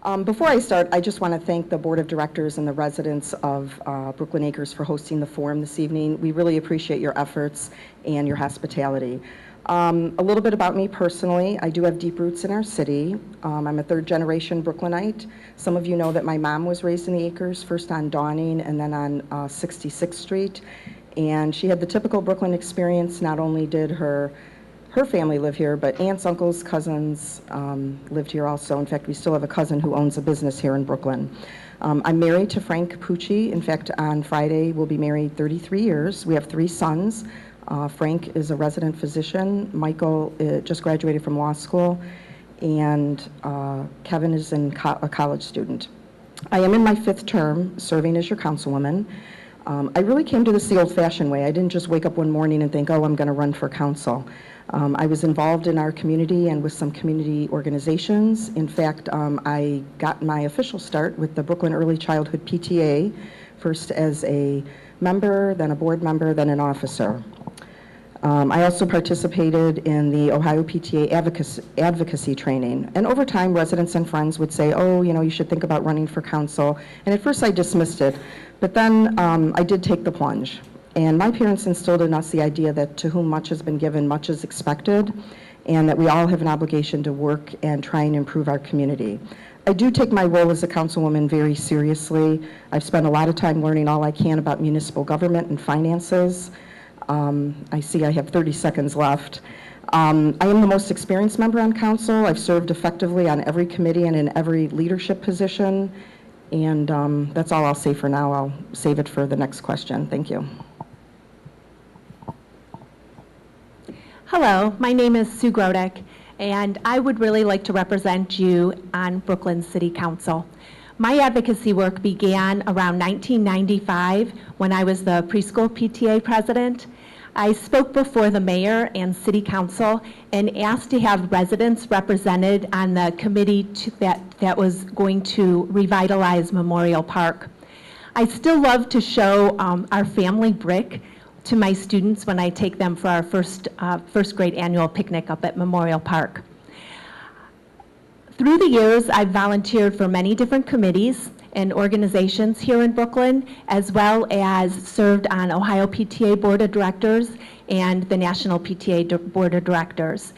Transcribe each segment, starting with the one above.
Before I start, I just want to thank the Board of Directors and the residents of Brooklyn Acres for hosting the forum this evening. We really appreciate your efforts and your hospitality. A little bit about me personally. I do have deep roots in our city. I'm a third-generation Brooklynite. Some of you know that my mom was raised in the Acres, first on Dawning and then on 66th Street. And she had the typical Brooklyn experience. Not only did her family live here, but aunts, uncles, cousins lived here also. In fact, we still have a cousin who owns a business here in Brooklyn. I'm married to Frank Capucci. In fact, on Friday, we'll be married 33 years. We have 3 sons. Frank is a resident physician. Michael just graduated from law school. And Kevin is a college student. I am in my 5th term serving as your councilwoman. I really came to this the old-fashioned way. I didn't just wake up one morning and think, oh, I'm going to run for council. I was involved in our community and with some community organizations. In fact, I got my official start with the Brooklyn Early Childhood PTA, first as a member, then a board member, then an officer. I also participated in the Ohio PTA advocacy training. And over time, residents and friends would say, oh, you should think about running for council. And at first I dismissed it, but then I did take the plunge. And my parents instilled in us the idea that to whom much has been given, much is expected, and that we all have an obligation to work and try and improve our community. I do take my role as a councilwoman very seriously. I've spent a lot of time learning all I can about municipal government and finances. I see I have 30 seconds left. I am the most experienced member on council. I've served effectively on every committee and in every leadership position. And that's all I'll say for now. I'll save it for the next question. Thank you. Hello, my name is Sue Grodek, and I would really like to represent you on Brooklyn City Council. My advocacy work began around 1995 when I was the preschool PTA president. I spoke before the mayor and city council and asked to have residents represented on the committee that was going to revitalize Memorial Park. I still love to show our family brick to my students when I take them for our first grade annual picnic up at Memorial Park. Through the years, I've volunteered for many different committees and organizations here in Brooklyn, as well as served on Ohio PTA Board of Directors and the National PTA Board of Directors.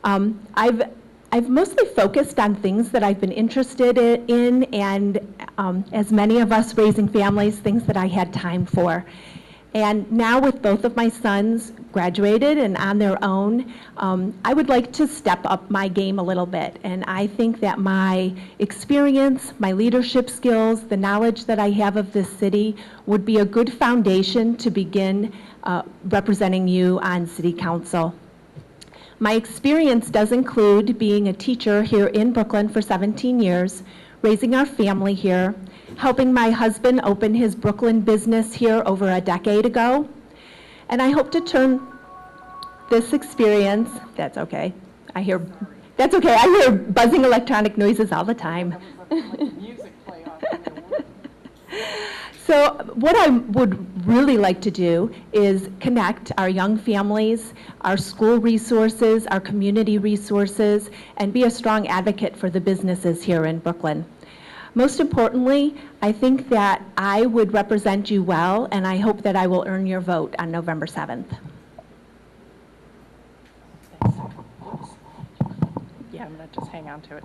I've mostly focused on things that I've been interested in, and as many of us raising families, things that I had time for. And now with both of my sons graduated and on their own, I would like to step up my game a little bit. And I think that my experience, my leadership skills, the knowledge that I have of this city would be a good foundation to begin representing you on City Council. My experience does include being a teacher here in Brooklyn for 17 years, raising our family here, helping my husband open his Brooklyn business here over a decade ago. And I hope to turn this experience, that's okay, I hear buzzing electronic noises all the time. So what I would really like to do is connect our young families, our school resources, our community resources, and be a strong advocate for the businesses here in Brooklyn. Most importantly, I think that I would represent you well, and I hope that I will earn your vote on November 7th. Yeah, I'm going to just hang on to it.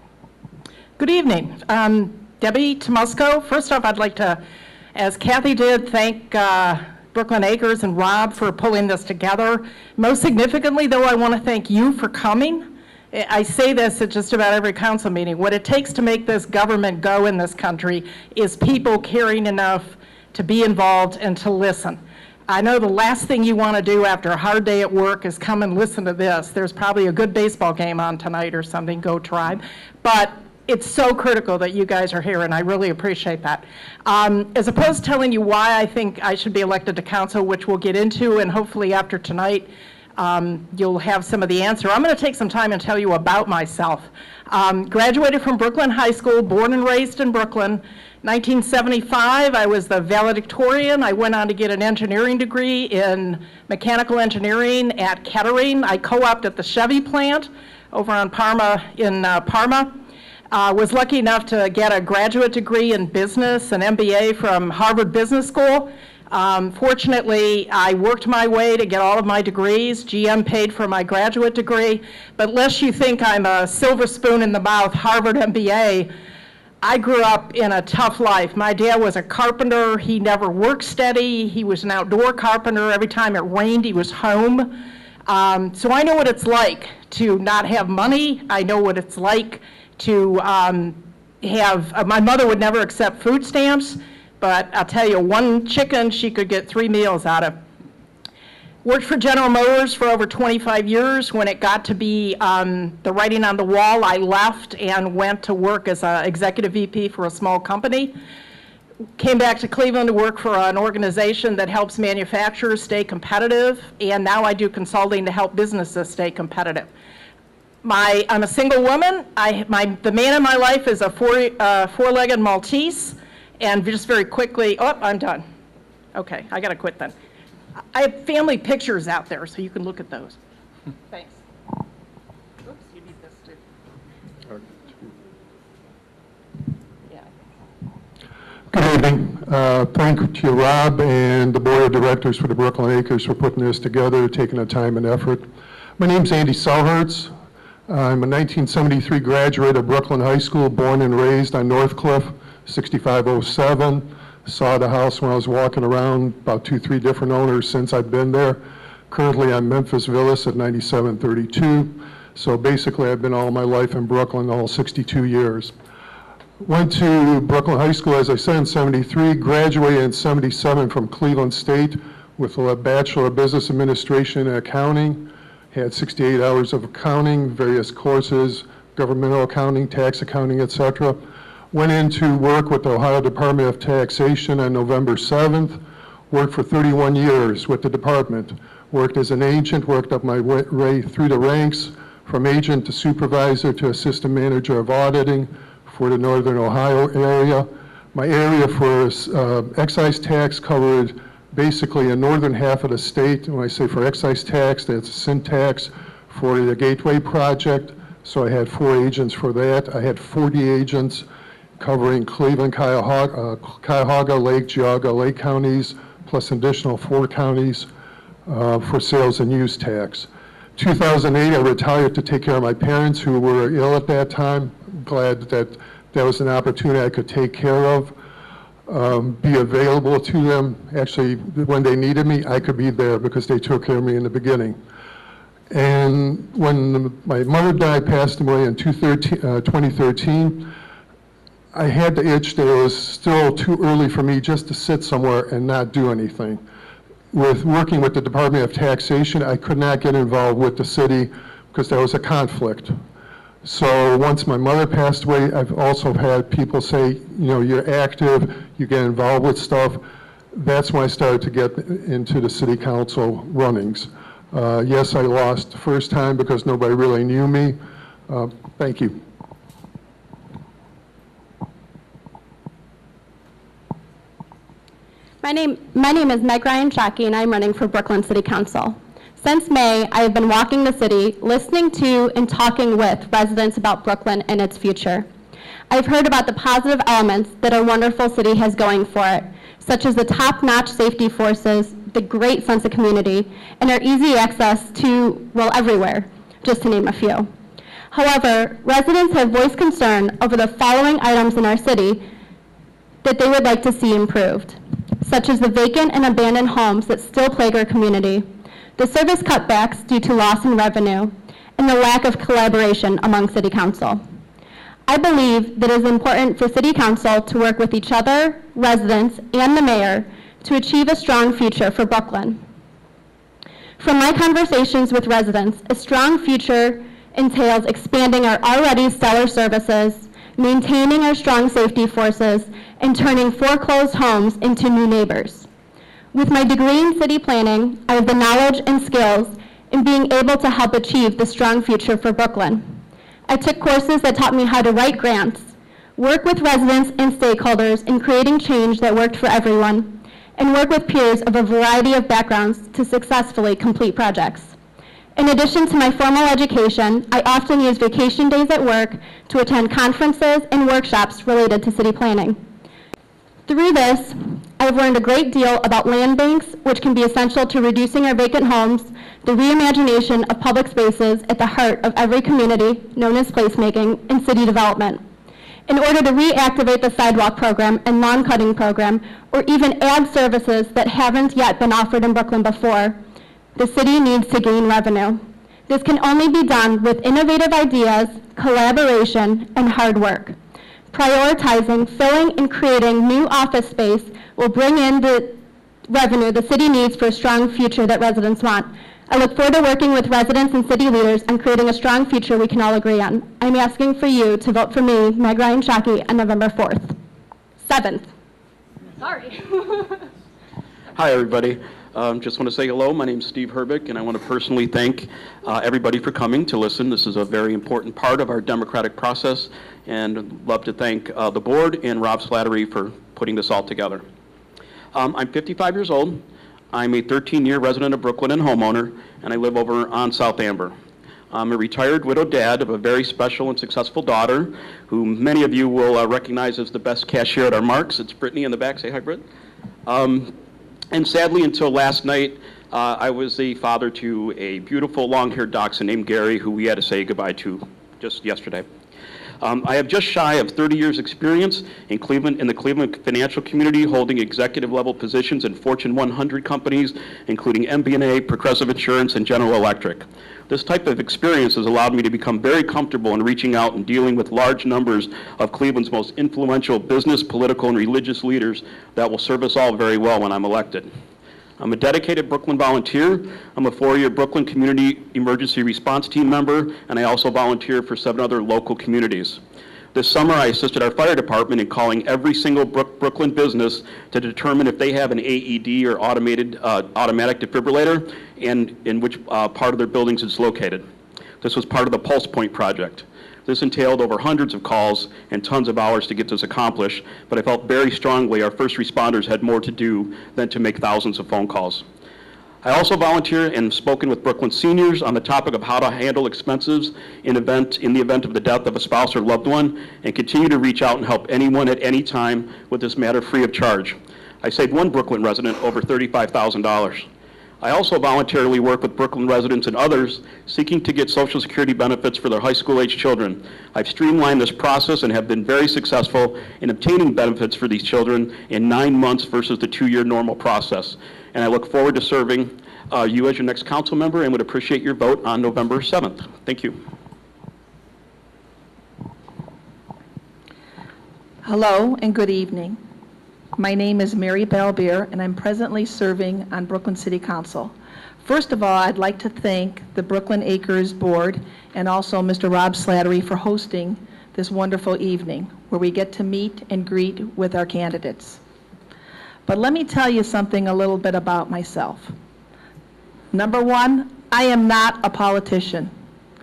Good evening. Debbie Tomusco. First off, I'd like to, as Kathy did, thank Brooklyn Acres and Rob for pulling this together. Most significantly, though, I want to thank you for coming. I say this at just about every council meeting. What it takes to make this government go in this country is people caring enough to be involved and to listen. I know the last thing you want to do after a hard day at work is come and listen to this. There's probably a good baseball game on tonight or something, go Tribe. But it's so critical that you guys are here, and I really appreciate that. As opposed to telling you why I think I should be elected to council, which we'll get into, and hopefully after tonight, you'll have some of the answer. I'm going to take some time and tell you about myself. Graduated from Brooklyn High School, born and raised in Brooklyn. 1975, I was the valedictorian. I went on to get an engineering degree in mechanical engineering at Kettering. I co-opted at the Chevy plant over on Parma, in Parma. Was lucky enough to get a graduate degree in business, an MBA from Harvard Business School. Fortunately, I worked my way to get all of my degrees. GM paid for my graduate degree. But lest you think I'm a silver spoon in the mouth Harvard MBA, I grew up in a tough life. My dad was a carpenter. He never worked steady. He was an outdoor carpenter. Every time it rained, he was home. So I know what it's like to not have money. I know what it's like to my mother would never accept food stamps, but I'll tell you, one chicken she could get 3 meals out of. Worked for General Motors for over 25 years. When it got to be the writing on the wall, I left and went to work as an executive VP for a small company. Came back to Cleveland to work for an organization that helps manufacturers stay competitive, and now I do consulting to help businesses stay competitive. I'm a single woman. The man in my life is a four-legged Maltese, and just very quickly, I'm done. Okay, I gotta quit then. I have family pictures out there, so you can look at those. Thanks. Oops, you need this too. Yeah. Good evening. Thank you, Rob, and the Board of Directors for the Brooklyn Acres for putting this together, taking the time and effort. My name's Andy Selhertz. I'm a 1973 graduate of Brooklyn High School, born and raised on North Cliff, 6507. Saw the house when I was walking around, about 2-3 different owners since I've been there. Currently, I'm Memphis Villas at 9732. So basically, I've been all my life in Brooklyn, all 62 years. Went to Brooklyn High School, as I said, in 73, graduated in 77 from Cleveland State with a Bachelor of Business Administration and Accounting. Had 68 hours of accounting, various courses, governmental accounting, tax accounting, etc. Went into work with the Ohio Department of Taxation on November 7th. Worked for 31 years with the department. Worked as an agent, worked up my way through the ranks, from agent to supervisor to assistant manager of auditing for the Northern Ohio area. My area for excise tax covered basically a northern half of the state. When I say for excise tax, that's sin tax for the Gateway Project. So I had 4 agents for that. I had 40 agents covering Cleveland, Cuyahoga, Lake, Geauga, Lake counties, plus additional 4 counties for sales and use tax. 2008, I retired to take care of my parents who were ill at that time. Glad that that was an opportunity I could take care of, be available to them. Actually, when they needed me, I could be there because they took care of me in the beginning. And when my mother died, passed away in 2013, I had the itch that it was still too early for me just to sit somewhere and not do anything. With working with the Department of Taxation, I could not get involved with the city because there was a conflict. So once my mother passed away, I've also had people say, you're active, you get involved with stuff. That's when I started to get into the city council runnings. Yes, I lost the first time because nobody really knew me. Thank you. My name is Meg Ryan Shockey, and I'm running for Brooklyn City Council. Since May, I have been walking the city, listening to and talking with residents about Brooklyn and its future. I've heard about the positive elements that our wonderful city has going for it, such as the top-notch safety forces, the great sense of community, and our easy access to, everywhere, just to name a few. However, residents have voiced concern over the following items in our city that they would like to see improved, such as the vacant and abandoned homes that still plague our community, the service cutbacks due to loss in revenue, and the lack of collaboration among City Council. I believe that it is important for City Council to work with each other, residents, and the mayor to achieve a strong future for Brooklyn. From my conversations with residents, a strong future entails expanding our already stellar services, maintaining our strong safety forces, and turning foreclosed homes into new neighbors. With my degree in city planning, I have the knowledge and skills in being able to help achieve the strong future for Brooklyn. I took courses that taught me how to write grants, work with residents and stakeholders in creating change that worked for everyone, and work with peers of a variety of backgrounds to successfully complete projects. In addition to my formal education, I often use vacation days at work to attend conferences and workshops related to city planning. Through this, I've learned a great deal about land banks, which can be essential to reducing our vacant homes, the reimagination of public spaces at the heart of every community, known as placemaking, and city development. In order to reactivate the sidewalk program and lawn cutting program, or even add services that haven't yet been offered in Brooklyn before, the city needs to gain revenue. This can only be done with innovative ideas, collaboration, and hard work. Prioritizing, filling, and creating new office space will bring in the revenue the city needs for a strong future that residents want. I look forward to working with residents and city leaders on creating a strong future we can all agree on. I'm asking for you to vote for me, Meg Ryan Shockey, on November 7th. Sorry. Hi, everybody. Just want to say hello. My name's Steve Herbick, and I want to personally thank everybody for coming to listen. This is a very important part of our democratic process, and I'd love to thank the board and Rob Slattery for putting this all together. I'm 55 years old. I'm a 13-year resident of Brooklyn and homeowner, and I live over on South Amber. I'm a retired widowed dad of a very special and successful daughter, who many of you will recognize as the best cashier at our Marks. It's Brittany in the back. Say hi, Britt. And sadly, until last night, I was the father to a beautiful long-haired dachshund named Gary, who we had to say goodbye to just yesterday. I have just shy of 30 years experience in the Cleveland financial community, holding executive level positions in Fortune 100 companies, including MBNA, Progressive Insurance, and General Electric. This type of experience has allowed me to become very comfortable in reaching out and dealing with large numbers of Cleveland's most influential business, political, and religious leaders that will serve us all very well when I'm elected. I'm a dedicated Brooklyn volunteer. I'm a 4-year Brooklyn Community Emergency Response Team member, and I also volunteer for 7 other local communities. This summer, I assisted our fire department in calling every single Brooklyn business to determine if they have an AED or automatic defibrillator and in which part of their buildings it's located. This was part of the Pulse Point project. This entailed over hundreds of calls and tons of hours to get this accomplished, but I felt very strongly our first responders had more to do than to make thousands of phone calls. I also volunteer and spoken with Brooklyn seniors on the topic of how to handle expenses in the event of the death of a spouse or loved one, and continue to reach out and help anyone at any time with this matter free of charge. I saved one Brooklyn resident over $35,000. I also voluntarily work with Brooklyn residents and others seeking to get Social Security benefits for their high school age children. I've streamlined this process and have been very successful in obtaining benefits for these children in 9 months versus the 2-year normal process. And I look forward to serving you as your next council member and would appreciate your vote on November 7th. Thank you. Hello and good evening. My name is Mary Balbier, and I'm presently serving on Brooklyn City Council. First of all, I'd like to thank the Brooklyn Acres Board and also Mr. Rob Slattery for hosting this wonderful evening where we get to meet and greet with our candidates. But let me tell you something a little bit about myself. Number one, I am not a politician.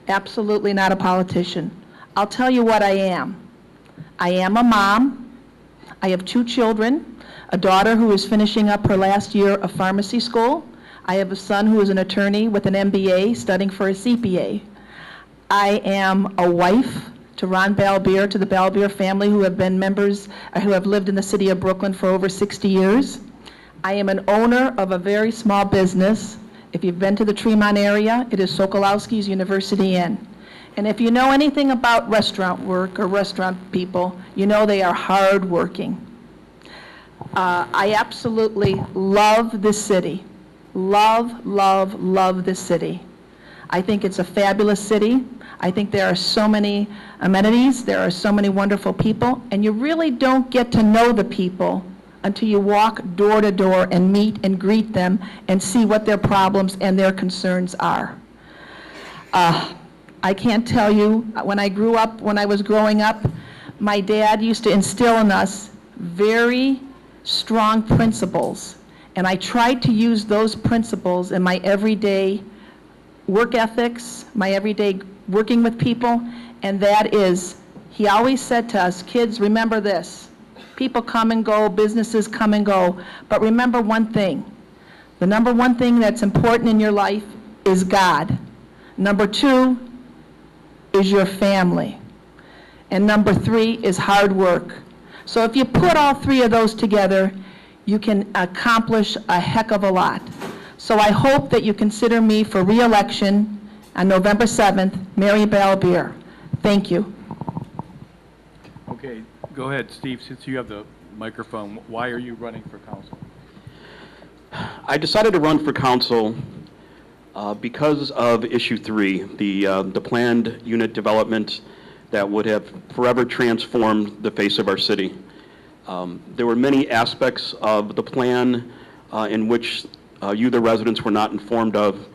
Absolutely not a politician. I'll tell you what I am. I am a mom. I have 2 children, a daughter who is finishing up her last year of pharmacy school. I have a son who is an attorney with an MBA studying for a CPA. I am a wife to Ron Balbier, to the Balbier family who have been members, who have lived in the city of Brooklyn for over 60 years. I am an owner of a very small business. If you've been to the Tremont area, it is Sokolowski's University Inn. And if you know anything about restaurant work or restaurant people, you know they are hardworking. I absolutely love this city. Love, love, love this city. I think it's a fabulous city. I think there are so many amenities, there are so many wonderful people, and you really don't get to know the people until you walk door to door and meet and greet them and see what their problems and their concerns are. I can't tell you, when I was growing up, my dad used to instill in us very strong principles, and I tried to use those principles in my everyday work ethics, my everyday working with people, and that is, he always said to us, kids, remember this, people come and go, businesses come and go, but remember one thing, the number one thing that's important in your life is God. Number 2 is your family. And number 3 is hard work. So if you put all 3 of those together, you can accomplish a heck of a lot. So I hope that you consider me for re-election on November 7th, Mary Balbier. Thank you. Okay, go ahead, Steve, since you have the microphone. Why are you running for council? I decided to run for council because of issue 3, the planned unit development that would have forever transformed the face of our city. There were many aspects of the plan in which you, the residents, were not informed of,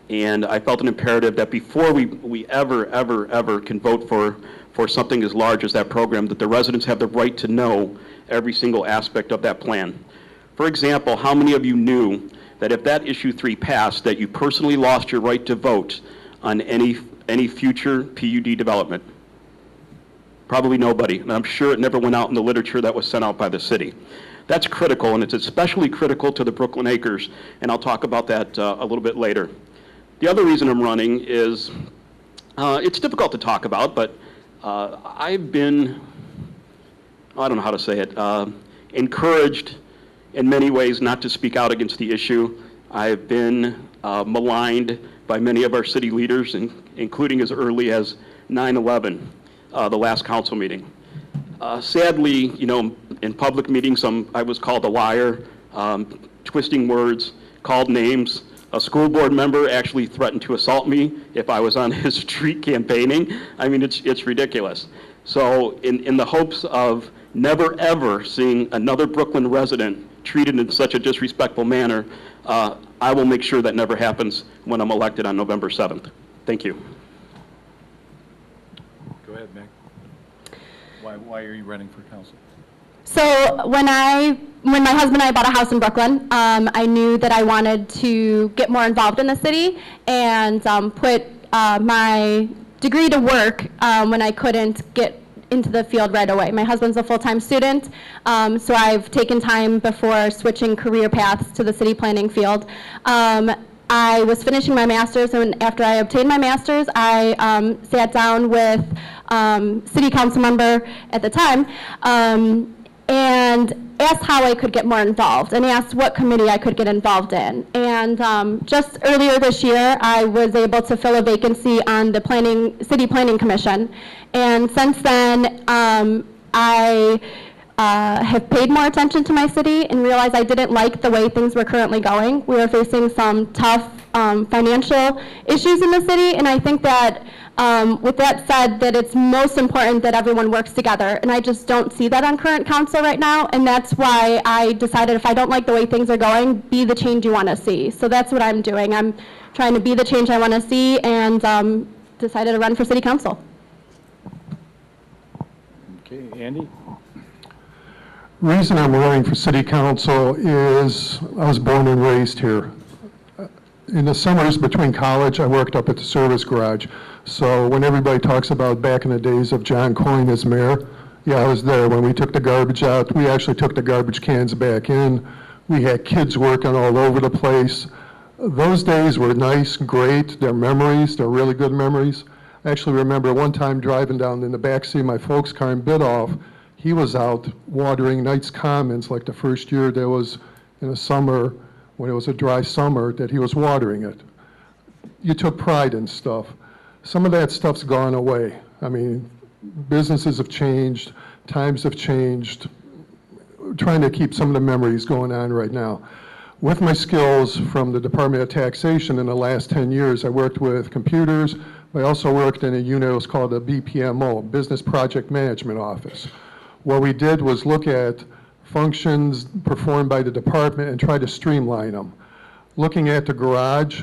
and I felt an imperative that before we ever can vote for something as large as that program, that the residents have the right to know every single aspect of that plan. For example, how many of you knew that if that issue 3 passed, that you personally lost your right to vote on any future PUD development? Probably nobody, and I'm sure it never went out in the literature that was sent out by the city. That's critical, and it's especially critical to the Brooklyn Acres, and I'll talk about that a little bit later. The other reason I'm running is, it's difficult to talk about, but I've been, I don't know how to say it, encouraged in many ways not to speak out against the issue. I've been maligned by many of our city leaders, including as early as 9/11. The last council meeting. Sadly, you know, in public meetings, I was called a liar, twisting words, called names. A school board member actually threatened to assault me if I was on his street campaigning. I mean, it's ridiculous. So in the hopes of never ever seeing another Brooklyn resident treated in such a disrespectful manner, I will make sure that never happens when I'm elected on November 7th. Thank you. Go ahead, Meg. Why are you running for council? So when my husband and I bought a house in Brooklyn, I knew that I wanted to get more involved in the city and put my degree to work when I couldn't get into the field right away. My husband's a full-time student, so I've taken time before switching career paths to the city planning field. I was finishing my master's, and after I obtained my master's, I sat down with city council member at the time and asked how I could get more involved, and asked what committee I could get involved in. And just earlier this year, I was able to fill a vacancy on the City Planning Commission. And since then, I have paid more attention to my city and realized I didn't like the way things were currently going. We were facing some tough financial issues in the city, and I think that with that said, that it's most important that everyone works together, and I just don't see that on current council right now, and that's why I decided if I don't like the way things are going, be the change you want to see. So that's what I'm doing. I'm trying to be the change I want to see, and decided to run for city council. Okay, Andy? Reason I'm running for city council is I was born and raised here. In the summers between college, I worked up at the service garage. So when everybody talks about back in the days of John Coyne as mayor, yeah, I was there. When we took the garbage out, we actually took the garbage cans back in. We had kids working all over the place. Those days were nice, great. They're memories. They're really good memories. I actually remember one time driving down in the backseat of my folks' car in Biddulph. He was out watering Knights Commons like the first year there was in the summer, when it was a dry summer, that he was watering it. You took pride in stuff. Some of that stuff's gone away. I mean, businesses have changed, times have changed. We're trying to keep some of the memories going on right now. With my skills from the Department of Taxation in the last 10 years, I worked with computers. I also worked in a unit that was called a BPMO, Business Project Management Office. What we did was look at functions performed by the department and try to streamline them. Looking at the garage,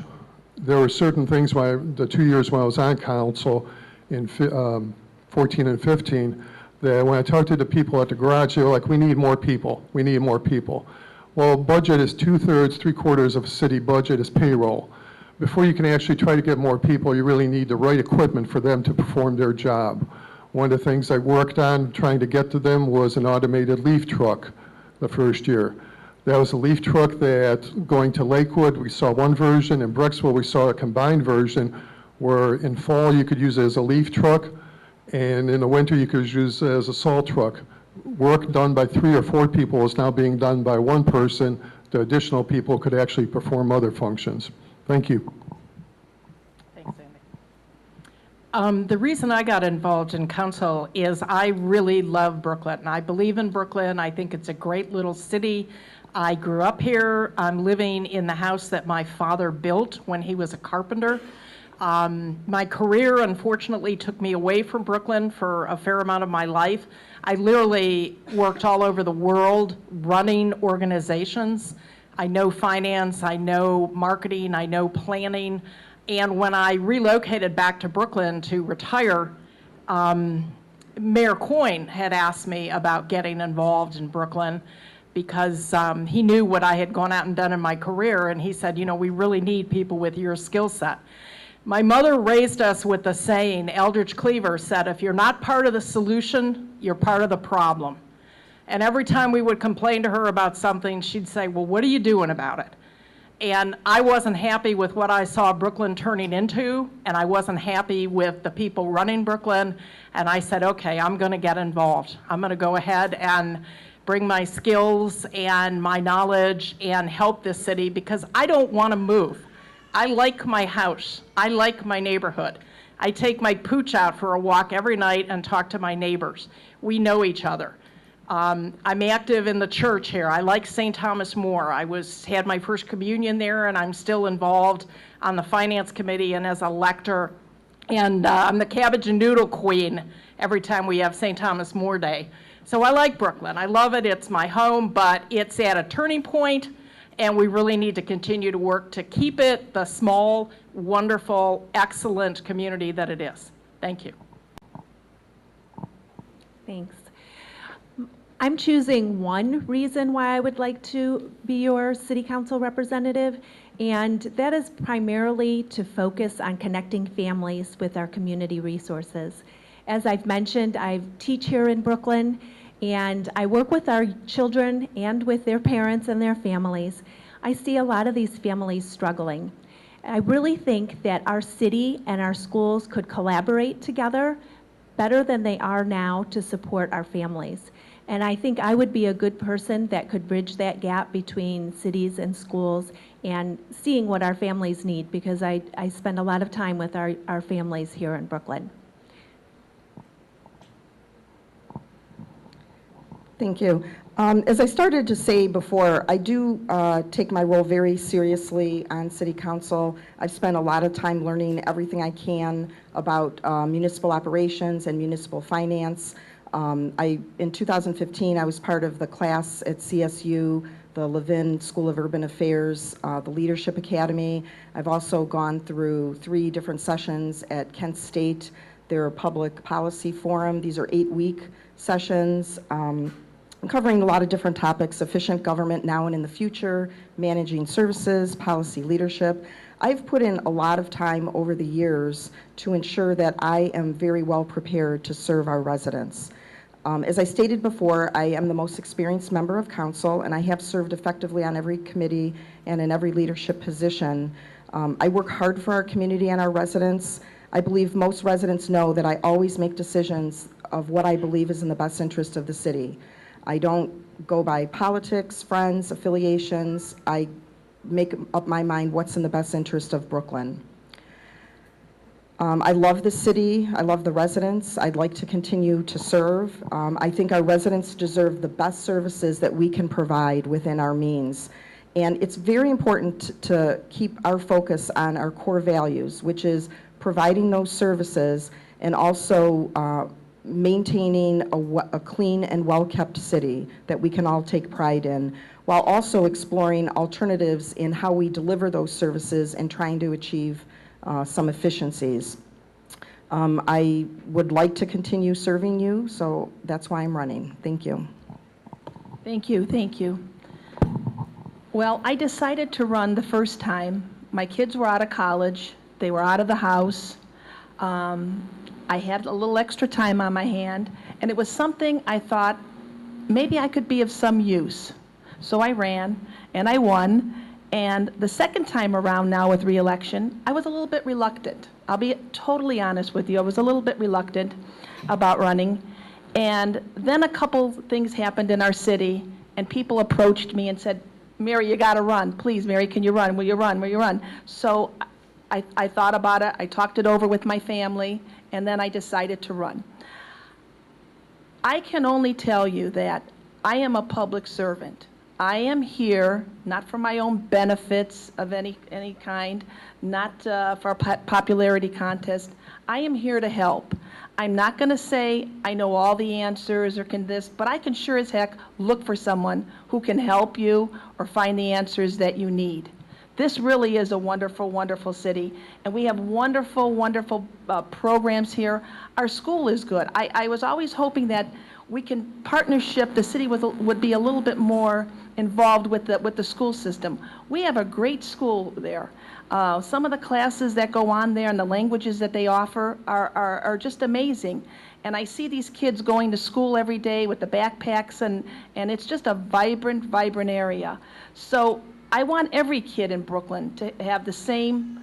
there were certain things, the 2 years when I was on council in 14 and 15, that when I talked to the people at the garage, they were like, we need more people, we need more people. Well, budget is 2/3, 3/4 of a city budget is payroll. Before you can actually try to get more people, you really need the right equipment for them to perform their job. One of the things I worked on trying to get to them was an automated leaf truck the first year. That was a leaf truck that, going to Lakewood, we saw one version. In Brecksville, we saw a combined version where in fall you could use it as a leaf truck, and in the winter you could use it as a salt truck. Work done by 3 or 4 people is now being done by 1 person. The additional people could actually perform other functions. Thank you. Thanks, Andy. The reason I got involved in council is I really love Brooklyn. I believe in Brooklyn. I think it's a great little city. I grew up here. I'm living in the house that my father built when he was a carpenter. My career, unfortunately, took me away from Brooklyn for a fair amount of my life. I literally worked all over the world running organizations. I know finance, I know marketing, I know planning. And when I relocated back to Brooklyn to retire, Mayor Coyne had asked me about getting involved in Brooklyn because he knew what I had gone out and done in my career, and he said, you know, we really need people with your skill set. My mother raised us with the saying, Eldridge Cleaver said, if you're not part of the solution, you're part of the problem. And every time we would complain to her about something, she'd say, well, what are you doing about it? And I wasn't happy with what I saw Brooklyn turning into, and I wasn't happy with the people running Brooklyn, and I said, okay, I'm going to get involved. I'm going to go ahead and bring my skills and my knowledge and help this city because I don't want to move. I like my house. I like my neighborhood. I take my pooch out for a walk every night and talk to my neighbors. We know each other. I'm active in the church here. I like St. Thomas More. I had my first communion there, and I'm still involved on the finance committee and as a lector. And I'm the cabbage and noodle queen every time we have St. Thomas More Day. So I like Brooklyn. I love it. It's my home, but it's at a turning point. And we really need to continue to work to keep it the small, wonderful, excellent community that it is. Thank you. Thanks. I'm choosing one reason why I would like to be your city council representative, and that is primarily to focus on connecting families with our community resources. As I've mentioned, I teach here in Brooklyn, and I work with our children and with their parents and their families. I see a lot of these families struggling. I really think that our city and our schools could collaborate together better than they are now to support our families. And I think I would be a good person that could bridge that gap between cities and schools and seeing what our families need, because I spend a lot of time with our families here in Brooklyn. Thank you. As I started to say before, I do take my role very seriously on City Council. I've spent a lot of time learning everything I can about municipal operations and municipal finance. In 2015, I was part of the class at CSU, the Levin School of Urban Affairs, the Leadership Academy. I've also gone through 3 different sessions at Kent State, their Public Policy Forum. These are 8-week sessions. I'm covering a lot of different topics: efficient government now and in the future, managing services, policy leadership. I've put in a lot of time over the years to ensure that I am very well prepared to serve our residents. As I stated before, I am the most experienced member of council, and I have served effectively on every committee and in every leadership position. I work hard for our community and our residents. I believe most residents know that I always make decisions of what I believe is in the best interest of the city. I don't go by politics, friends, affiliations. I make up my mind what's in the best interest of Brooklyn. I love the city. I love the residents. I'd like to continue to serve. I think our residents deserve the best services that we can provide within our means. And it's very important to keep our focus on our core values, which is providing those services and also maintaining a clean and well-kept city that we can all take pride in, while also exploring alternatives in how we deliver those services and trying to achieve some efficiencies. I would like to continue serving you, so that's why I'm running. Thank you. Thank you, thank you. Well, I decided to run the first time. My kids were out of college, they were out of the house. I had a little extra time on my hand, and it was something I thought maybe I could be of some use. So I ran, and I won, And the second time around now with reelection, I was a little bit reluctant. I'll be totally honest with you. I was a little bit reluctant about running. And then a couple things happened in our city, and people approached me and said, Mary, you got to run. Please, Mary, can you run? Will you run? Will you run? So I thought about it. I talked it over with my family, and then I decided to run. I can only tell you that I am a public servant. I am here not for my own benefits of any kind, not for a popularity contest. I am here to help. I'm not going to say I know all the answers or can this, but I can sure as heck look for someone who can help you or find the answers that you need. This really is a wonderful, wonderful city, and we have wonderful, wonderful programs here. Our school is good. I was always hoping that we can partnership, the city would be a little bit more involved with the school system. We have a great school there. Some of the classes that go on there and the languages that they offer are just amazing. And I see these kids going to school every day with the backpacks, and it's just a vibrant, vibrant area. So I want every kid in Brooklyn to have the same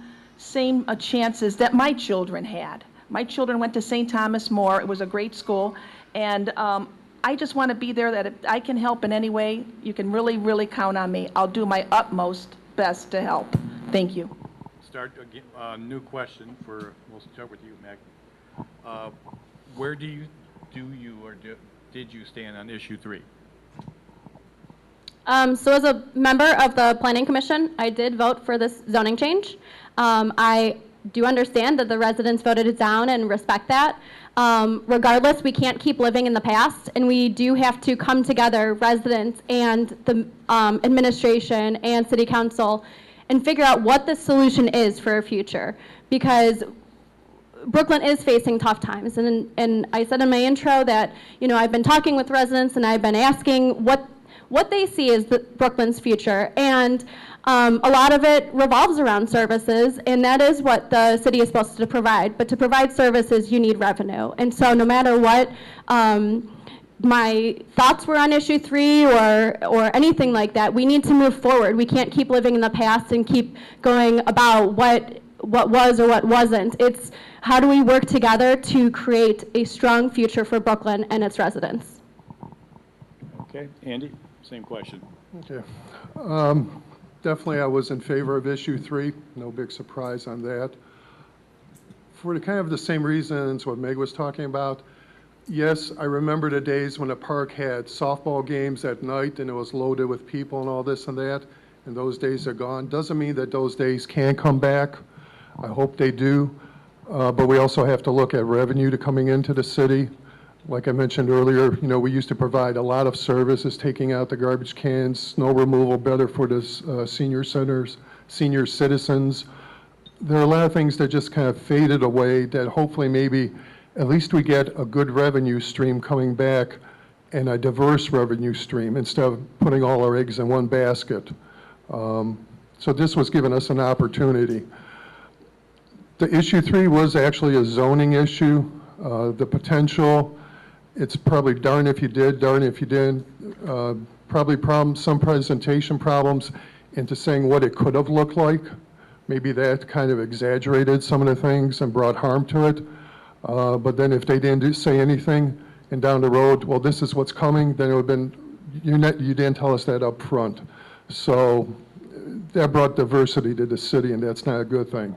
chances that my children had. My children went to St. Thomas More. It was a great school. And I just want to be there, that if I can help in any way, you can really, really count on me. I'll do my utmost best to help. Thank you. Start again, new question we'll start with you, Meg. Where did you stand on issue 3? So as a member of the Planning Commission, I did vote for this zoning change. I do understand that the residents voted it down and respect that. Regardless, we can't keep living in the past, and we do have to come together, residents and the administration and city council, and figure out what the solution is for our future. Because Brooklyn is facing tough times, and I said in my intro that, you know, I've been talking with residents and I've been asking what they see as Brooklyn's future, and a lot of it revolves around services, and that is what the city is supposed to provide. But to provide services, you need revenue. And so no matter what my thoughts were on issue 3 or anything like that, we need to move forward. We can't keep living in the past and keep going about what was or what wasn't. It's how do we work together to create a strong future for Brooklyn and its residents. Okay, Andy, same question. Okay. Definitely I was in favor of issue 3. No big surprise on that. For kind of the same reasons what Meg was talking about, yes, I remember the days when the park had softball games at night and it was loaded with people and all this and that, and those days are gone. Doesn't mean that those days can't come back. I hope they do. But we also have to look at revenue to coming into the city. Like I mentioned earlier, you know, we used to provide a lot of services, taking out the garbage cans, snow removal, better for the senior centers, senior citizens. There are a lot of things that just kind of faded away that hopefully maybe at least we get a good revenue stream coming back and a diverse revenue stream instead of putting all our eggs in one basket. So this was giving us an opportunity. The issue 3 was actually a zoning issue. The potential, it's probably darn if you did, darn if you didn't. Probably some presentation problems into saying what it could have looked like. Maybe that kind of exaggerated some of the things and brought harm to it. But then if they didn't say anything and down the road, well, this is what's coming, then it would have been, you didn't tell us that up front. So that brought diversity to the city, and that's not a good thing.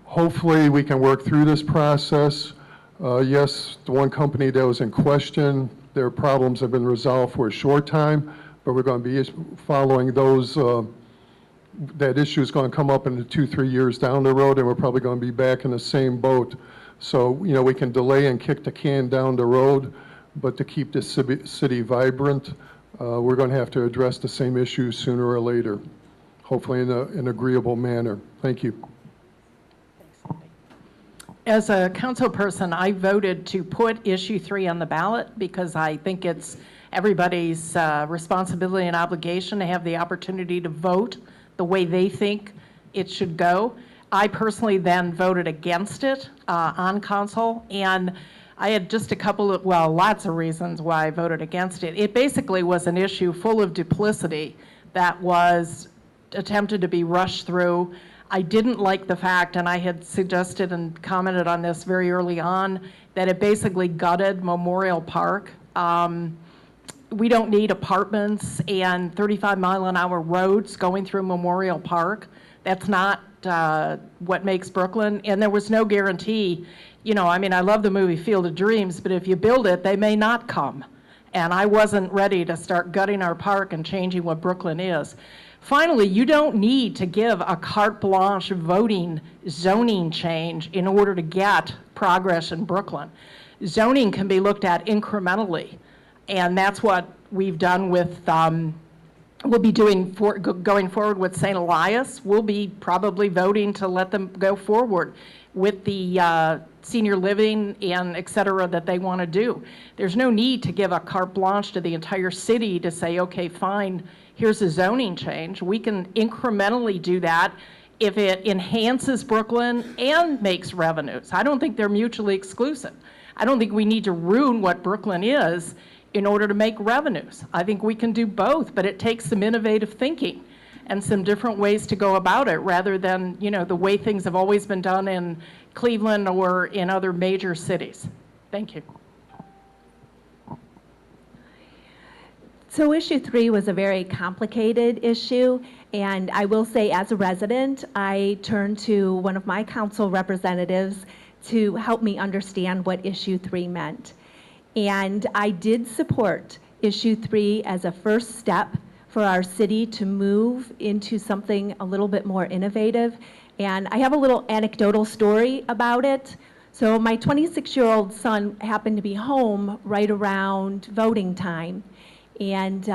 Hopefully we can work through this process. Yes, the one company that was in question, their problems have been resolved for a short time, but we're going to be following those. That issue is going to come up in 2-3 years down the road, and we're probably going to be back in the same boat. So, you know, we can delay and kick the can down the road, but to keep the city vibrant, we're going to have to address the same issues sooner or later, hopefully in an agreeable manner. Thank you. As a council person, I voted to put issue 3 on the ballot because I think it's everybody's responsibility and obligation to have the opportunity to vote the way they think it should go. I personally then voted against it on council, and I had just a couple of, well, lots of reasons why I voted against it. It basically was an issue full of duplicity that was attempted to be rushed through. I didn't like the fact, and I had suggested and commented on this very early on, that it basically gutted Memorial Park. We don't need apartments and 35-mile-an-hour roads going through Memorial Park. That's not what makes Brooklyn, and there was no guarantee. You know, I mean, I love the movie Field of Dreams, but if you build it, they may not come. And I wasn't ready to start gutting our park and changing what Brooklyn is. Finally, you don't need to give a carte blanche voting zoning change in order to get progress in Brooklyn. Zoning can be looked at incrementally, and that's what we've done with, we'll be doing going forward with St. Elias. We'll be probably voting to let them go forward with the senior living and et cetera that they want to do. There's no need to give a carte blanche to the entire city to say, okay, fine, here's a zoning change. We can incrementally do that if it enhances Brooklyn and makes revenues. I don't think they're mutually exclusive. I don't think we need to ruin what Brooklyn is in order to make revenues. I think we can do both, but it takes some innovative thinking and some different ways to go about it rather than, you know, the way things have always been done in Cleveland or in other major cities. Thank you. So issue 3 was a very complicated issue, and I will say as a resident, I turned to one of my council representatives to help me understand what issue 3 meant. And I did support issue 3 as a first step for our city to move into something a little bit more innovative. And I have a little anecdotal story about it. So my 26-year-old son happened to be home right around voting time. And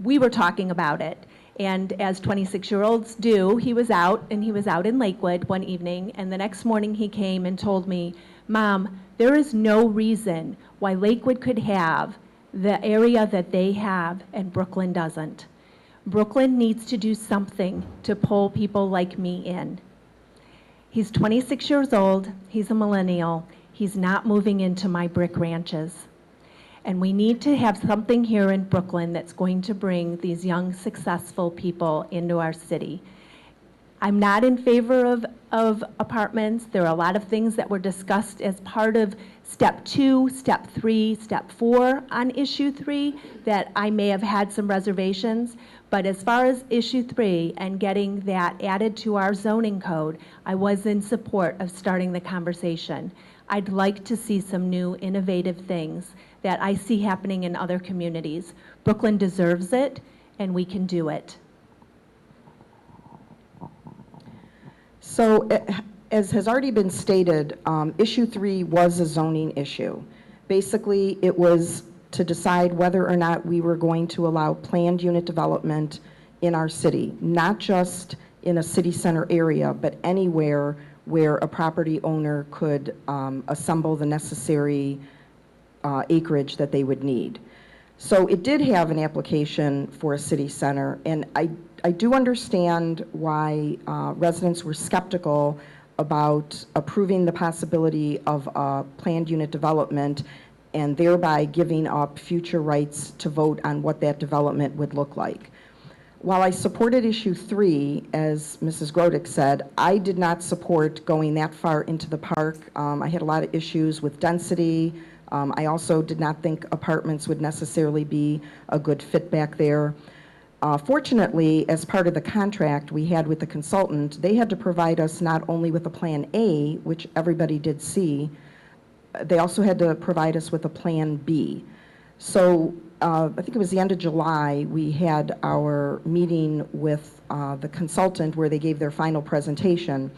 we were talking about it. And as 26-year-olds do, he was out in Lakewood one evening, and the next morning he came and told me, "Mom, there is no reason why Lakewood could have the area that they have and Brooklyn doesn't. Brooklyn needs to do something to pull people like me in." He's 26 years old, he's a millennial, he's not moving into my brick ranches. And we need to have something here in Brooklyn that's going to bring these young, successful people into our city. I'm not in favor of apartments. There are a lot of things that were discussed as part of step 2, step 3, step 4 on issue 3 that I may have had some reservations. But as far as issue 3 and getting that added to our zoning code, I was in support of starting the conversation. I'd like to see some new innovative things that I see happening in other communities. Brooklyn deserves it, and we can do it. So, as has already been stated, issue 3 was a zoning issue. Basically, it was to decide whether or not we were going to allow planned unit development in our city, not just in a city center area, but anywhere where a property owner could assemble the necessary acreage that they would need. So it did have an application for a city center, and I do understand why residents were skeptical about approving the possibility of planned unit development and thereby giving up future rights to vote on what that development would look like. While I supported issue 3, as Mrs. Grodick said, I did not support going that far into the park. I had a lot of issues with density. I also did not think apartments would necessarily be a good fit back there. Fortunately, as part of the contract we had with the consultant, they had to provide us not only with a Plan A, which everybody did see, they also had to provide us with a Plan B. So I think it was the end of July, we had our meeting with the consultant where they gave their final presentation.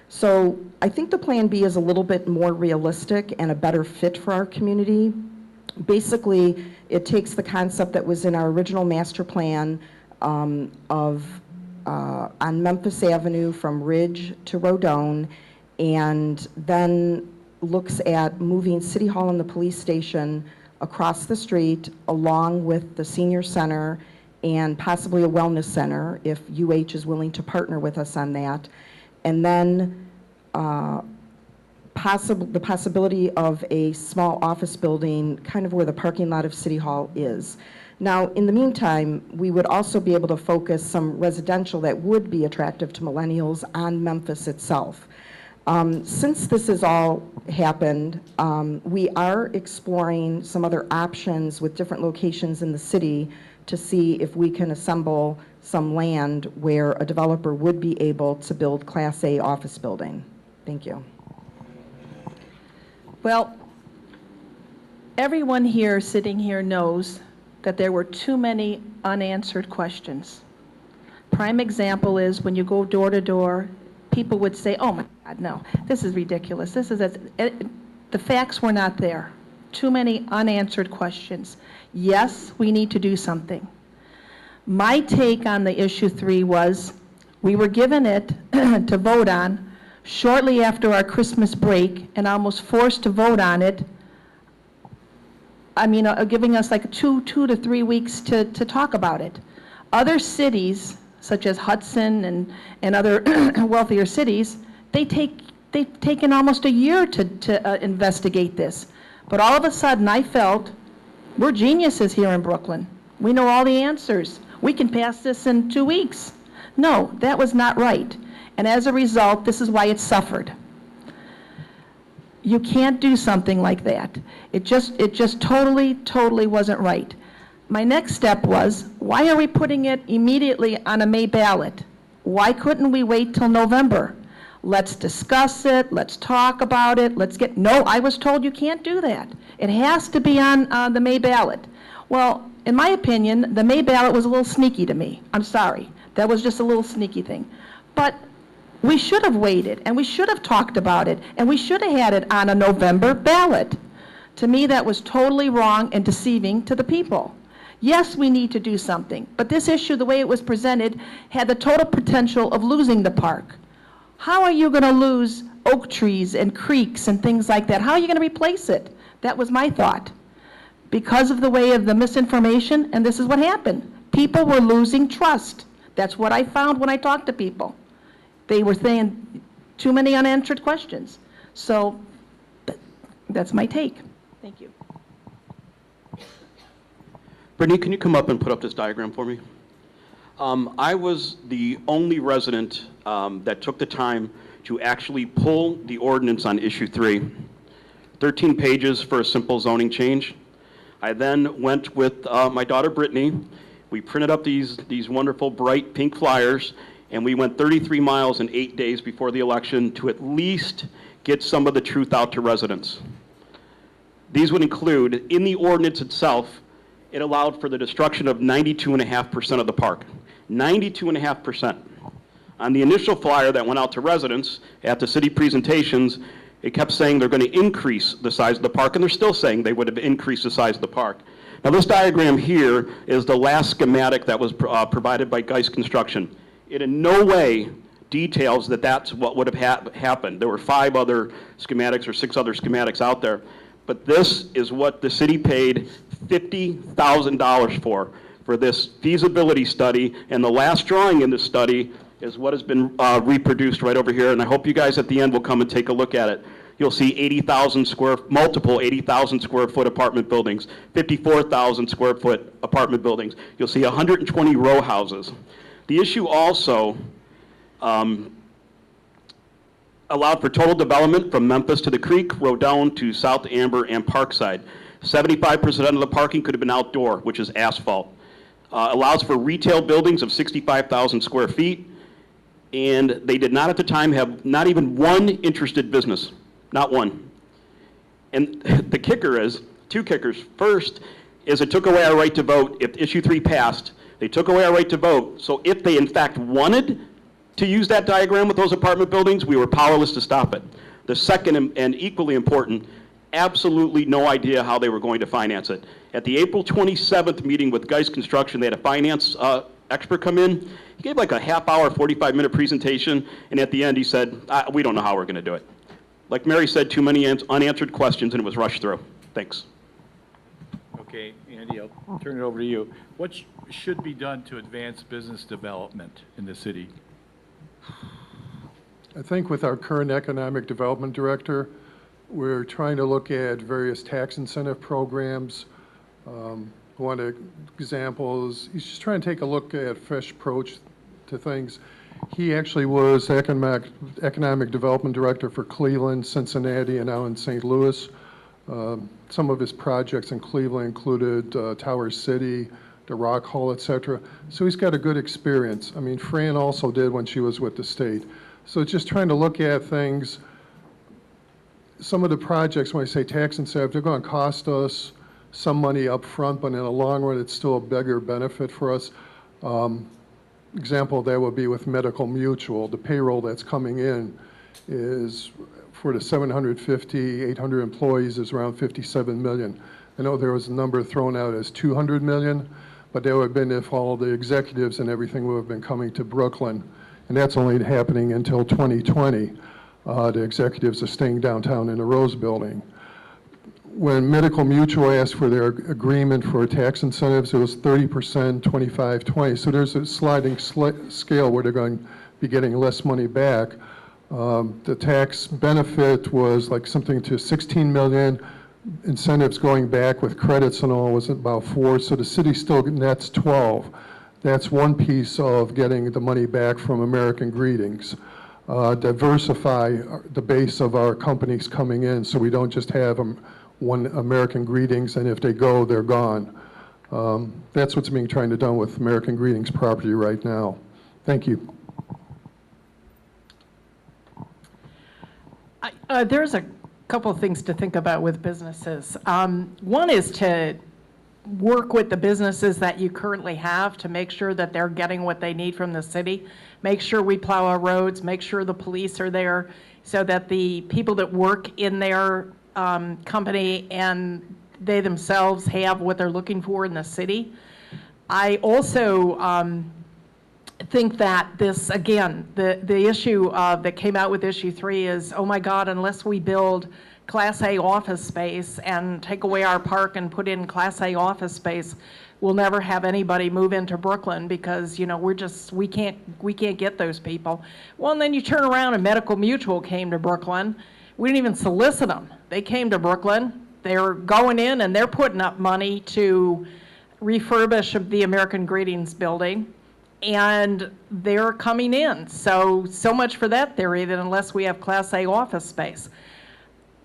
So I think the Plan B is a little bit more realistic and a better fit for our community. Basically, it takes the concept that was in our original master plan on Memphis Avenue from Ridge to Rodone, and then looks at moving City Hall and the police station across the street along with the senior center and possibly a wellness center if UH is willing to partner with us on that. And then the possibility of a small office building kind of where the parking lot of City Hall is. Now, in the meantime, we would also be able to focus some residential that would be attractive to millennials on Memphis itself. Since this has all happened, we are exploring some other options with different locations in the city to see if we can assemble some land where a developer would be able to build Class A office building. Thank you. Well, everyone here sitting here knows that there were too many unanswered questions. Prime example is when you go door to door, people would say, oh my God, no, this is ridiculous. The facts were not there. Too many unanswered questions. Yes, we need to do something. My take on the issue 3 was we were given it to vote on shortly after our Christmas break and almost forced to vote on it. I mean, giving us like two to 3 weeks to talk about it. Other cities, such as Hudson and other wealthier cities, they've taken almost a year to investigate this. But all of a sudden, I felt, we're geniuses here in Brooklyn. We know all the answers. We can pass this in 2 weeks. No, that was not right. And as a result, this is why it suffered. You can't do something like that. It just totally wasn't right. My next step was, why are we putting it immediately on a May ballot? Why couldn't we wait till November? Let's discuss it, let's talk about it, no, I was told you can't do that. It has to be on the May ballot. Well, in my opinion, the May ballot was a little sneaky to me. I'm sorry. That was just a little sneaky thing. But we should have waited, and we should have talked about it, and we should have had it on a November ballot. To me, that was totally wrong and deceiving to the people. Yes, we need to do something, but this issue, the way it was presented, had the total potential of losing the park. How are you going to lose oak trees and creeks and things like that? How are you going to replace it? That was my thought. Because of the way of the misinformation, and this is what happened. People were losing trust. That's what I found when I talked to people. They were saying too many unanswered questions. So that's my take. Thank you. Brittany, can you come up and put up this diagram for me? I was the only resident that took the time to actually pull the ordinance on issue 3. 13 pages for a simple zoning change. I then went with my daughter Brittany. We printed up these wonderful bright pink flyers, and we went 33 miles in 8 days before the election to at least get some of the truth out to residents. These would include, in the ordinance itself, it allowed for the destruction of 92.5% of the park. 92.5%. On the initial flyer that went out to residents at the city presentations, it kept saying they're going to increase the size of the park, and they're still saying they would have increased the size of the park. Now this diagram here is the last schematic that was provided by Geist Construction. It in no way details that that's what would have happened. There were 5 other schematics or 6 other schematics out there. But this is what the city paid $50,000 for this feasibility study, and the last drawing in this study is what has been reproduced right over here, and I hope you guys at the end will come and take a look at it. You'll see multiple 80,000 square foot apartment buildings, 54,000 square foot apartment buildings. You'll see 120 row houses. The issue also allowed for total development from Memphis to the Creek, Rodone to South Amber and Parkside. 75% of the parking could have been outdoor, which is asphalt. Allows for retail buildings of 65,000 square feet, and they did not at the time have not even one interested business, not one. And the kicker is, 2 kickers. First is it took away our right to vote. If issue 3 passed, they took away our right to vote. So if they in fact wanted to use that diagram with those apartment buildings, we were powerless to stop it. The second and equally important, absolutely no idea how they were going to finance it. At the April 27th meeting with Geist Construction, they had a finance expert come in. He gave like a half-hour, 45-minute presentation, and at the end he said, we don't know how we're going to do it. Like Mary said, too many unanswered questions, and it was rushed through. Thanks. Okay, Andy, I'll turn it over to you. What should be done to advance business development in the city? I think with our current economic development director, we're trying to look at various tax incentive programs, one of the examples, he's just trying to take a look at fresh approach to things. He actually was economic development director for Cleveland, Cincinnati, and now in St. Louis. Some of his projects in Cleveland included Tower City, the Rock Hall, et cetera. So he's got a good experience. I mean, Fran also did when she was with the state. So it's just trying to look at things. Some of the projects, when I say tax incentive, they're going to cost us some money up front, but in the long run, it's still a bigger benefit for us. Example of that would be with Medical Mutual. The payroll that's coming in is, for the 750, 800 employees, is around 57 million. I know there was a number thrown out as 200 million, but that would have been if all the executives and everything would have been coming to Brooklyn. And that's only happening until 2020. The executives are staying downtown in the Rose Building. When Medical Mutual asked for their agreement for tax incentives, it was 30%, 25, 20. So there's a sliding scale where they're going to be getting less money back. The tax benefit was like something to 16 million. Incentives going back with credits and all was about 4. So the city still nets 12. That's one piece of getting the money back from American Greetings. Diversify the base of our companies coming in so we don't just have one American Greetings, and if they go, they're gone. That's what's being trying to done with American Greetings property right now. Thank you. There's a couple of things to think about with businesses. One is to work with the businesses that you currently have to make sure that they're getting what they need from the city. Make sure we plow our roads, make sure the police are there so that the people that work in their company and they themselves have what they're looking for in the city. I also think that this, again, the issue that came out with issue 3 is, oh my God, unless we build Class A office space and take away our park and put in Class A office space, we'll never have anybody move into Brooklyn because, you know, we can't get those people. Well, and then you turn around and Medical Mutual came to Brooklyn. We didn't even solicit them. They came to Brooklyn. They're going in and they're putting up money to refurbish the American Greetings building, and they're coming in. So much for that theory that unless we have Class A office space.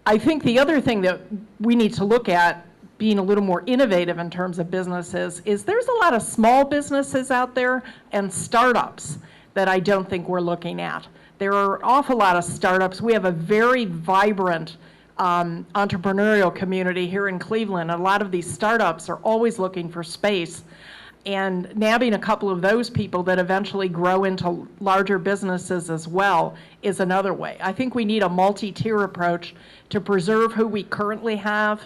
I think the other thing that we need to look at, being a little more innovative in terms of businesses, is there's a lot of small businesses out there and startups that I don't think we're looking at. There are an awful lot of startups. We have a very vibrant entrepreneurial community here in Cleveland. A lot of these startups are always looking for space, and nabbing a couple of those people that eventually grow into larger businesses as well is another way. I think we need a multi-tier approach to preserve who we currently have,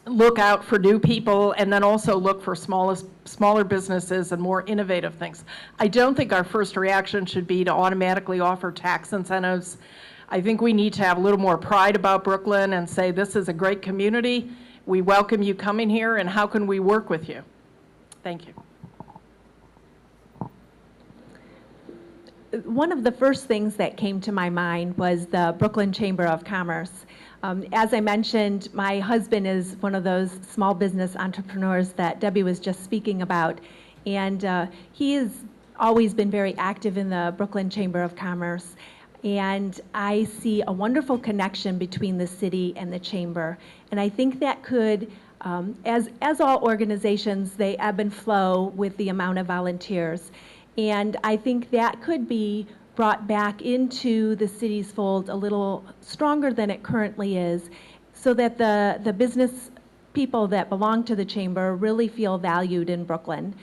look out for new people, and then also look for smaller businesses and more innovative things. I don't think our first reaction should be to automatically offer tax incentives. I think we need to have a little more pride about Brooklyn and say, this is a great community. We welcome you coming here, and how can we work with you? Thank you. One of the first things that came to my mind was the Brooklyn Chamber of Commerce. As I mentioned, my husband is one of those small business entrepreneurs that Debbie was just speaking about, and he has always been very active in the Brooklyn Chamber of Commerce. And I see a wonderful connection between the city and the chamber. And I think that could, as all organizations, they ebb and flow with the amount of volunteers. And I think that could be brought back into the city's fold a little stronger than it currently is, so that the business people that belong to the chamber really feel valued in Brooklyn.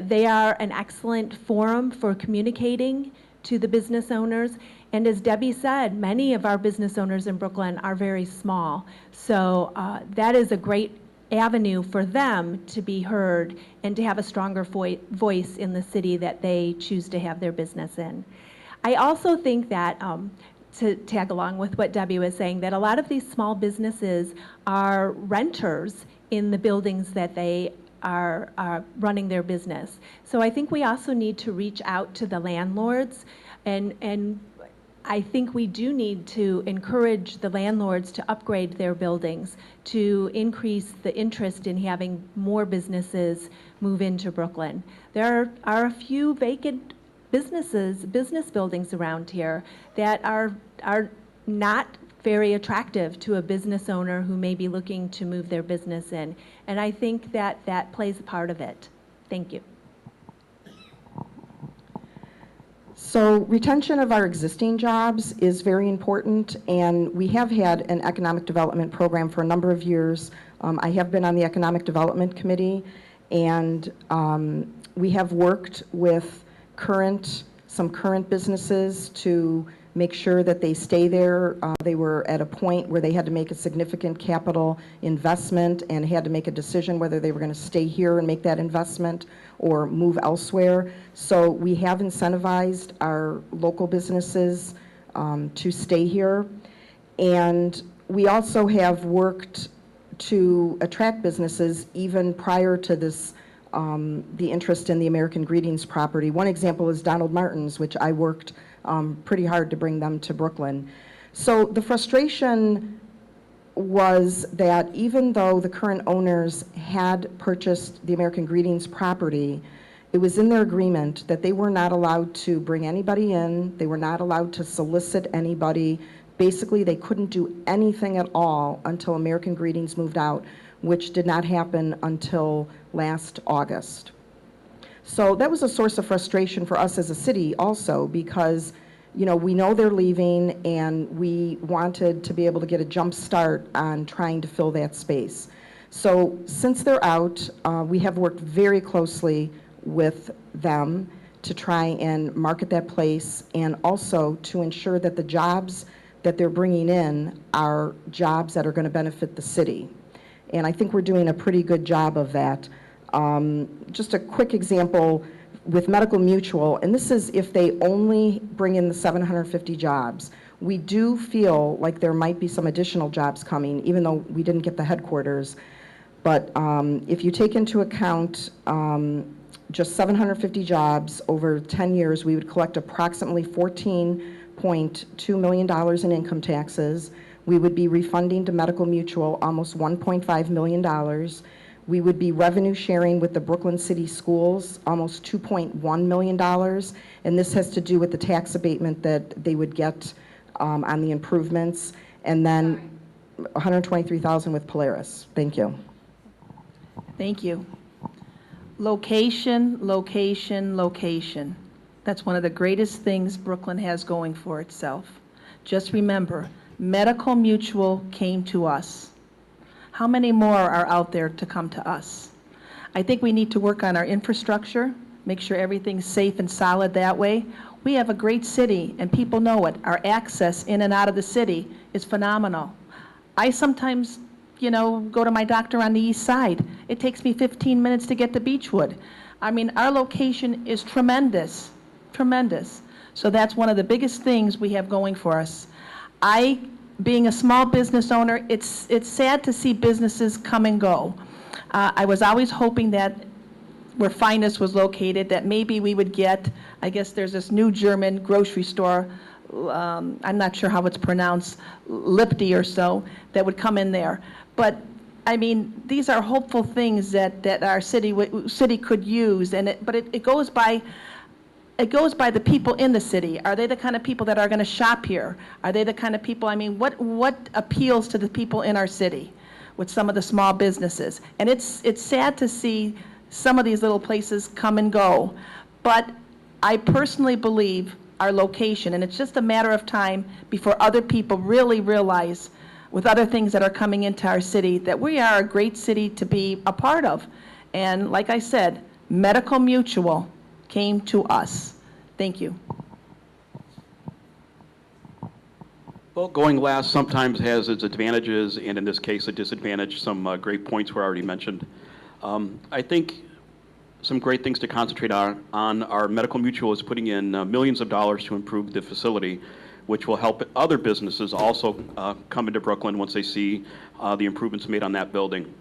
They are an excellent forum for communicating to the business owners. And as Debbie said, many of our business owners in Brooklyn are very small. So that is a great avenue for them to be heard and to have a stronger voice in the city that they choose to have their business in. I also think that, to tag along with what Debbie was saying, that a lot of these small businesses are renters in the buildings that they are running their business. So I think we also need to reach out to the landlords and I think we do need to encourage the landlords to upgrade their buildings, to increase the interest in having more businesses move into Brooklyn. There are a few vacant business buildings around here that are not very attractive to a business owner who may be looking to move their business in. And I think that that plays a part of it. Thank you. So retention of our existing jobs is very important, and we have had an economic development program for a number of years. I have been on the Economic Development Committee, and we have worked with some current businesses to make sure that they stay there. They were at a point where they had to make a significant capital investment and had to make a decision whether they were going to stay here and make that investment or move elsewhere. So we have incentivized our local businesses to stay here. And we also have worked to attract businesses even prior to this, the interest in the American Greetings property. One example is Donald Martin's, which I worked pretty hard to bring them to Brooklyn. So the frustration was that even though the current owners had purchased the American Greetings property, it was in their agreement that they were not allowed to bring anybody in, they were not allowed to solicit anybody. Basically, they couldn't do anything at all until American Greetings moved out, which did not happen until last August. So that was a source of frustration for us as a city also, because we know they're leaving and we wanted to be able to get a jump start on trying to fill that space. So since they're out, we have worked very closely with them to try and market that place, and also to ensure that the jobs that they're bringing in are jobs that are going to benefit the city. And I think we're doing a pretty good job of that. Just a quick example with Medical Mutual, and this is if they only bring in the 750 jobs. We do feel like there might be some additional jobs coming, even though we didn't get the headquarters. But if you take into account just 750 jobs over 10 years, we would collect approximately $14.2 million in income taxes. We would be refunding to Medical Mutual almost $1.5 million. We would be revenue sharing with the Brooklyn City Schools almost $2.1 million. And this has to do with the tax abatement that they would get on the improvements. And then $123,000 with Polaris. Thank you. Thank you. Location, location, location. That's one of the greatest things Brooklyn has going for itself. Just remember, Medical Mutual came to us. How many more are out there to come to us? I think we need to work on our infrastructure, make sure everything's safe and solid that way. We have a great city, and people know it. Our access in and out of the city is phenomenal. I sometimes, go to my doctor on the east side. It takes me 15 minutes to get to Beechwood. I mean, our location is tremendous, tremendous. So that's one of the biggest things we have going for us. Being a small business owner, it's sad to see businesses come and go. I was always hoping that where Finest was located, that maybe we would get, I guess there's this new German grocery store, I'm not sure how it's pronounced, Lipti or so, that would come in there. But I mean, these are hopeful things that our city could use, but it goes by the people in the city. Are they the kind of people that are going to shop here? Are they the kind of people, what appeals to the people in our city with some of the small businesses? And it's sad to see some of these little places come and go. But I personally believe our location, and it's just a matter of time before other people really realize, with other things that are coming into our city, that we are a great city to be a part of. And like I said, Medical Mutual came to us. Thank you. Well, going last sometimes has its advantages, and in this case, a disadvantage. Some great points were already mentioned. I think some great things to concentrate on our Medical Mutual is putting in millions of dollars to improve the facility, which will help other businesses also come into Brooklyn once they see the improvements made on that building.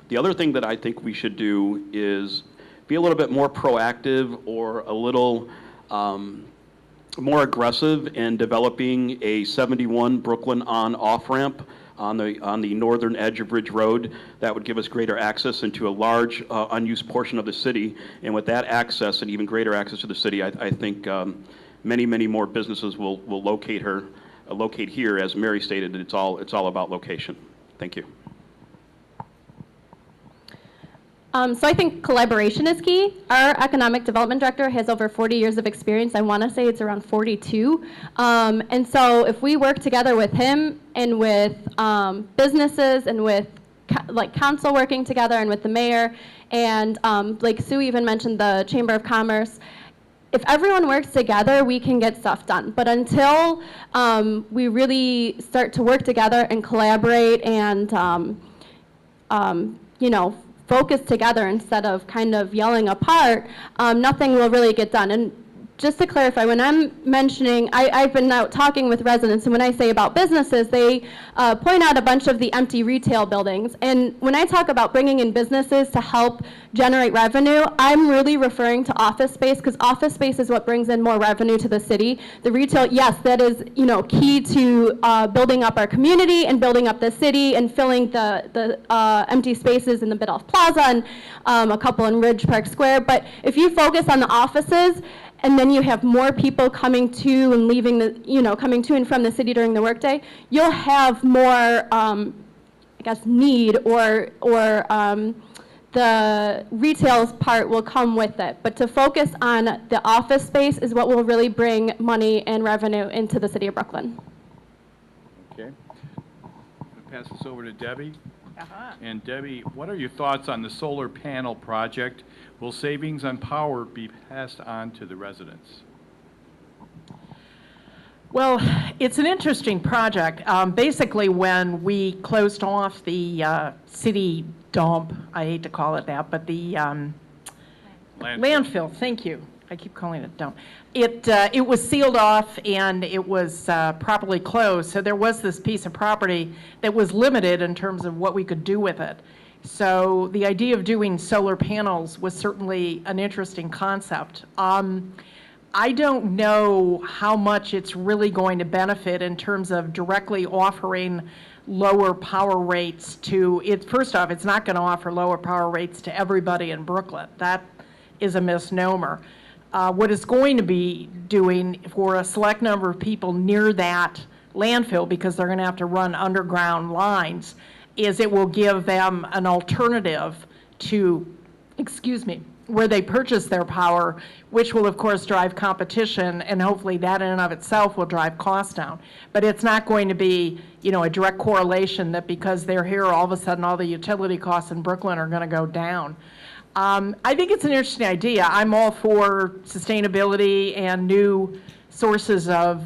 The other thing that I think we should do is be a little bit more proactive, or a little more aggressive in developing a 71 Brooklyn on-off ramp on the northern edge of Ridge Road. That would give us greater access into a large unused portion of the city. And with that access and even greater access to the city, I think many, many more businesses will locate here. As Mary stated, it's all about location. Thank you. So I think collaboration is key. Our economic development director has over 40 years of experience. I want to say it's around 42. And so if we work together with him and with businesses and with like council working together and with the mayor and like Sue even mentioned the Chamber of Commerce, if everyone works together, we can get stuff done. But until we really start to work together and collaborate and you know, focus together instead of kind of yelling apart, nothing will really get done. And just to clarify, when I'm mentioning, I've been out talking with residents, and when I say about businesses, they point out a bunch of the empty retail buildings. And when I talk about bringing in businesses to help generate revenue, I'm really referring to office space, because office space is what brings in more revenue to the city. The retail, yes, that is, you know, key to building up our community and building up the city and filling the empty spaces in the Biddulph Plaza and a couple in Ridge Park Square. But if you focus on the offices, and then you have more people coming to and leaving the, you know, coming to and from the city during the workday, you'll have more, I guess, need or the retail part will come with it. But to focus on the office space is what will really bring money and revenue into the city of Brooklyn. Okay. I'll pass this over to Debbie. And Debbie, what are your thoughts on the solar panel project? Will savings on power be passed on to the residents? Well, it's an interesting project. Basically, when we closed off the city dump, I hate to call it that, but the landfill, thank you. I keep calling it dump. It was sealed off and it was properly closed, so there was this piece of property that was limited in terms of what we could do with it. So the idea of doing solar panels was certainly an interesting concept. I don't know how much it's really going to benefit in terms of directly offering lower power rates to it. First off, it's not going to offer lower power rates to everybody in Brooklyn. That is a misnomer. What it's going to be doing for a select number of people near that landfill, because they're going to have to run underground lines, is it will give them an alternative to, where they purchase their power, which will of course drive competition, and hopefully that in and of itself will drive costs down. But it's not going to be, you know, a direct correlation that because they're here, all of a sudden all the utility costs in Brooklyn are going to go down. I think it's an interesting idea. I'm all for sustainability and new sources of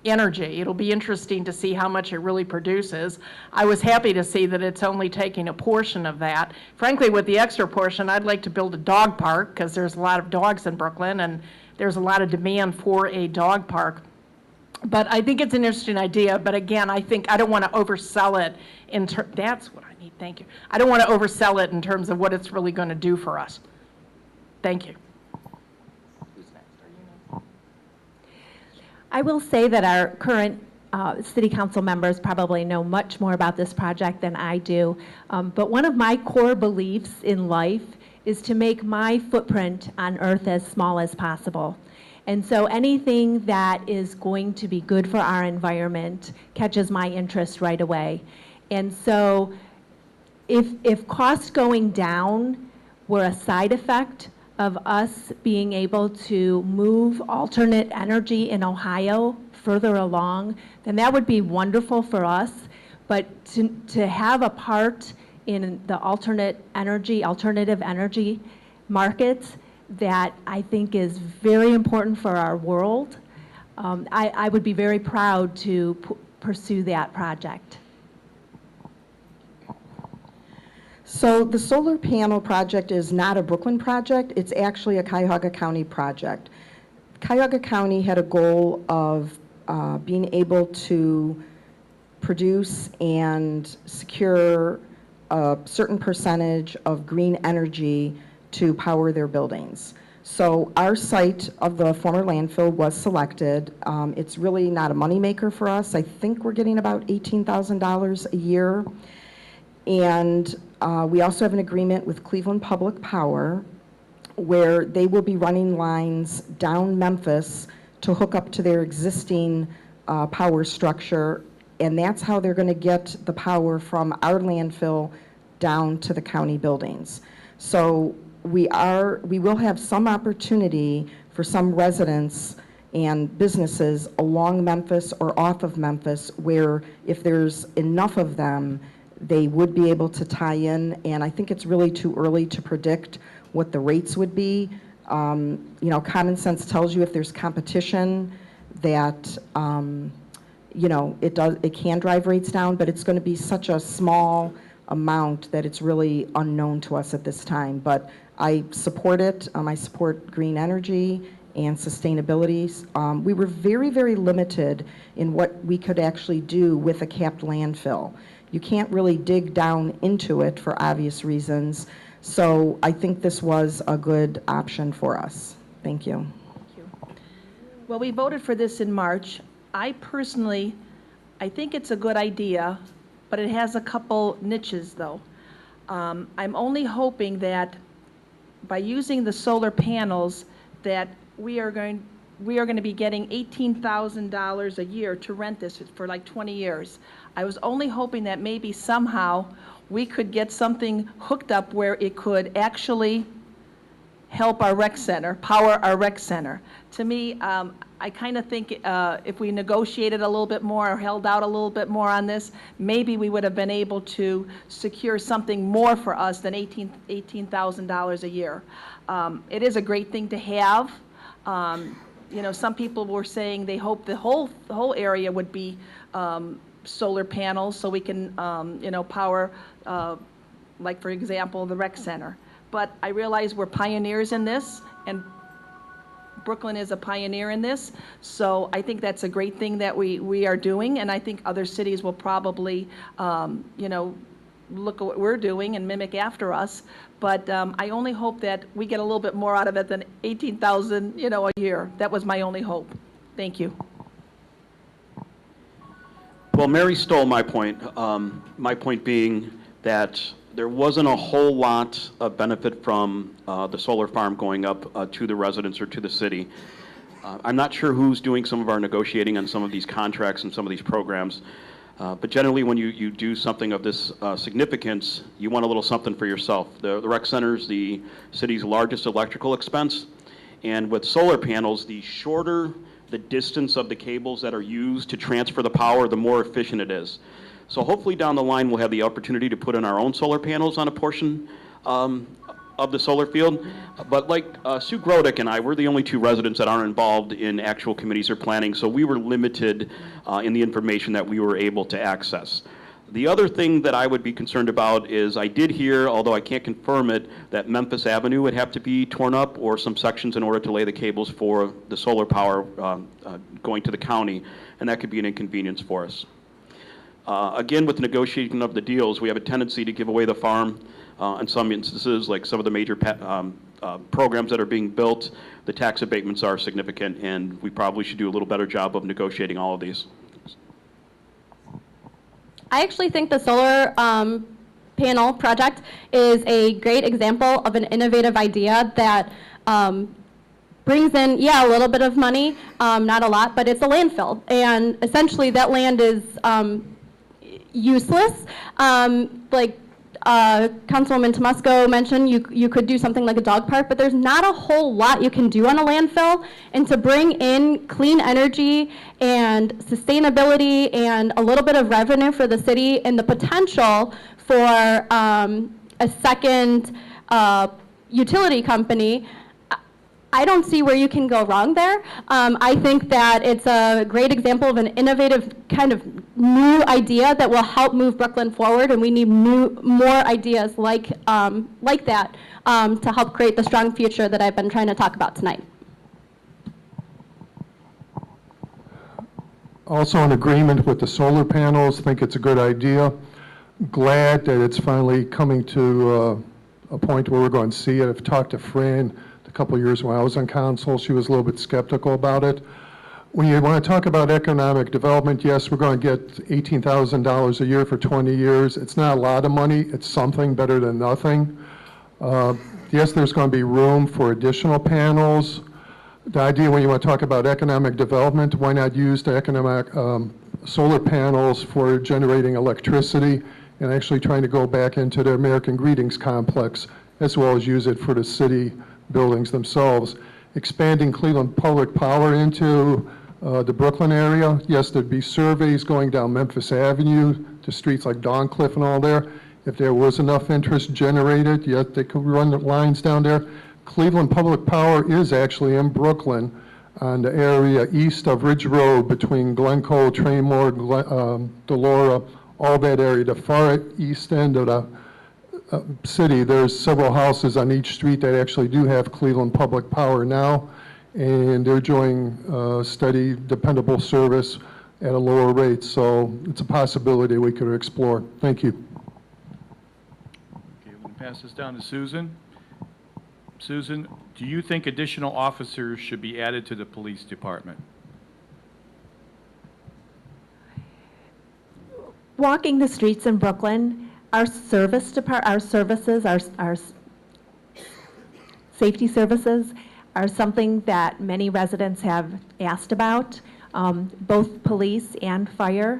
energy. It'll be interesting to see how much it really produces. I was happy to see that it's only taking a portion of that. Frankly, with the extra portion, I'd like to build a dog park, because there's a lot of dogs in Brooklyn and there's a lot of demand for a dog park. But I think it's an interesting idea. But again, I think I don't want to oversell it that's what I need, thank you. I don't want to oversell it in terms of what it's really going to do for us. Thank you. I will say that our current city council members probably know much more about this project than I do. But one of my core beliefs in life is to make my footprint on earth as small as possible. And so anything that is going to be good for our environment catches my interest right away. And so if cost going down were a side effect of us being able to move alternate energy in Ohio further along, then that would be wonderful for us. But to have a part in the alternative energy markets that I think is very important for our world, I would be very proud to pursue that project. So the solar panel project is not a Brooklyn project. It's actually a Cuyahoga County project. Cuyahoga County had a goal of being able to produce and secure a certain percentage of green energy to power their buildings. So our site of the former landfill was selected. It's really not a moneymaker for us. I think we're getting about $18,000 a year. And we also have an agreement with Cleveland Public Power where they will be running lines down Memphis to hook up to their existing power structure, and that's how they're going to get the power from our landfill down to the county buildings. So we will have some opportunity for some residents and businesses along Memphis or off of Memphis where if there's enough of them, they would be able to tie in, and I think it's really too early to predict what the rates would be. You know, common sense tells you if there's competition that, you know, it can drive rates down, but it's going to be such a small amount that it's really unknown to us at this time. But I support it. I support green energy and sustainability. We were very, very limited in what we could actually do with a capped landfill. You can't really dig down into it for obvious reasons. So I think this was a good option for us. Thank you. Well, we voted for this in March. I personally, I think it's a good idea, but it has a couple niches, though. I'm only hoping that by using the solar panels, that we are going to be getting $18,000 a year to rent this for like 20 years. I was only hoping that maybe somehow we could get something hooked up where it could actually help our rec center, power our rec center. To me, I kind of think if we negotiated a little bit more or held out a little bit more on this, maybe we would have been able to secure something more for us than $18,000 a year. It is a great thing to have. You know, some people were saying they hope the whole area would be solar panels so we can, you know, power, like for example, the rec center. But I realize we're pioneers in this, and Brooklyn is a pioneer in this, so I think that's a great thing that we are doing, and I think other cities will probably, you know, look at what we're doing and mimic after us. But I only hope that we get a little bit more out of it than $18,000, you know, a year. That was my only hope. Thank you. Well, Mary stole my point being that there wasn't a whole lot of benefit from the solar farm going up to the residents or to the city. I'm not sure who's doing some of our negotiating on some of these contracts and some of these programs, but generally when you do something of this significance, you want a little something for yourself. The rec center is the city's largest electrical expense, and with solar panels, the shorter the distance of the cables that are used to transfer the power, the more efficient it is. So hopefully down the line we'll have the opportunity to put in our own solar panels on a portion of the solar field. But like Sue Grodick and I, we're the only two residents that aren't involved in actual committees or planning, so we were limited in the information that we were able to access. The other thing that I would be concerned about is I did hear, although I can't confirm it, that Memphis Avenue would have to be torn up or some sections in order to lay the cables for the solar power going to the county, and that could be an inconvenience for us. Again, with the negotiation of the deals, we have a tendency to give away the farm in some instances, like some of the major programs that are being built. The tax abatements are significant, and we probably should do a little better job of negotiating all of these. I actually think the solar panel project is a great example of an innovative idea that brings in, yeah, a little bit of money, not a lot, but it's a landfill. And essentially that land is useless. Like Councilwoman Tomusko mentioned, you could do something like a dog park, but there's not a whole lot you can do on a landfill. And to bring in clean energy and sustainability and a little bit of revenue for the city and the potential for a second utility company, I don't see where you can go wrong there. I think that it's a great example of an innovative kind of new idea that will help move Brooklyn forward, and we need more ideas like that to help create the strong future that I've been trying to talk about tonight. Also in agreement with the solar panels, think it's a good idea. Glad that it's finally coming to a point where we're going to see it. I've talked to Fran, the couple of years when I was on council. She was a little bit skeptical about it. When you want to talk about economic development, yes, we're going to get $18,000 a year for 20 years. It's not a lot of money. It's something better than nothing. Yes, there's going to be room for additional panels. The idea when you want to talk about economic development, why not use the economic solar panels for generating electricity and actually trying to go back into the American Greetings complex as well as use it for the city buildings themselves. Expanding Cleveland Public Power into the Brooklyn area, yes, there'd be surveys going down Memphis Avenue to streets like Dawncliffe and all there. If there was enough interest generated, yet they could run the lines down there. Cleveland Public Power is actually in Brooklyn on the area east of Ridge Road between Glencoe, Traymore, Delora, all that area, the far east end of the city. There's several houses on each street that actually do have Cleveland Public Power now, and they're enjoying steady, dependable service at a lower rate. So it's a possibility we could explore. Thank you. Okay, we'll pass this down to Susan. Susan, do you think additional officers should be added to the police department? Walking the streets in Brooklyn, our services, our safety services are something that many residents have asked about, both police and fire.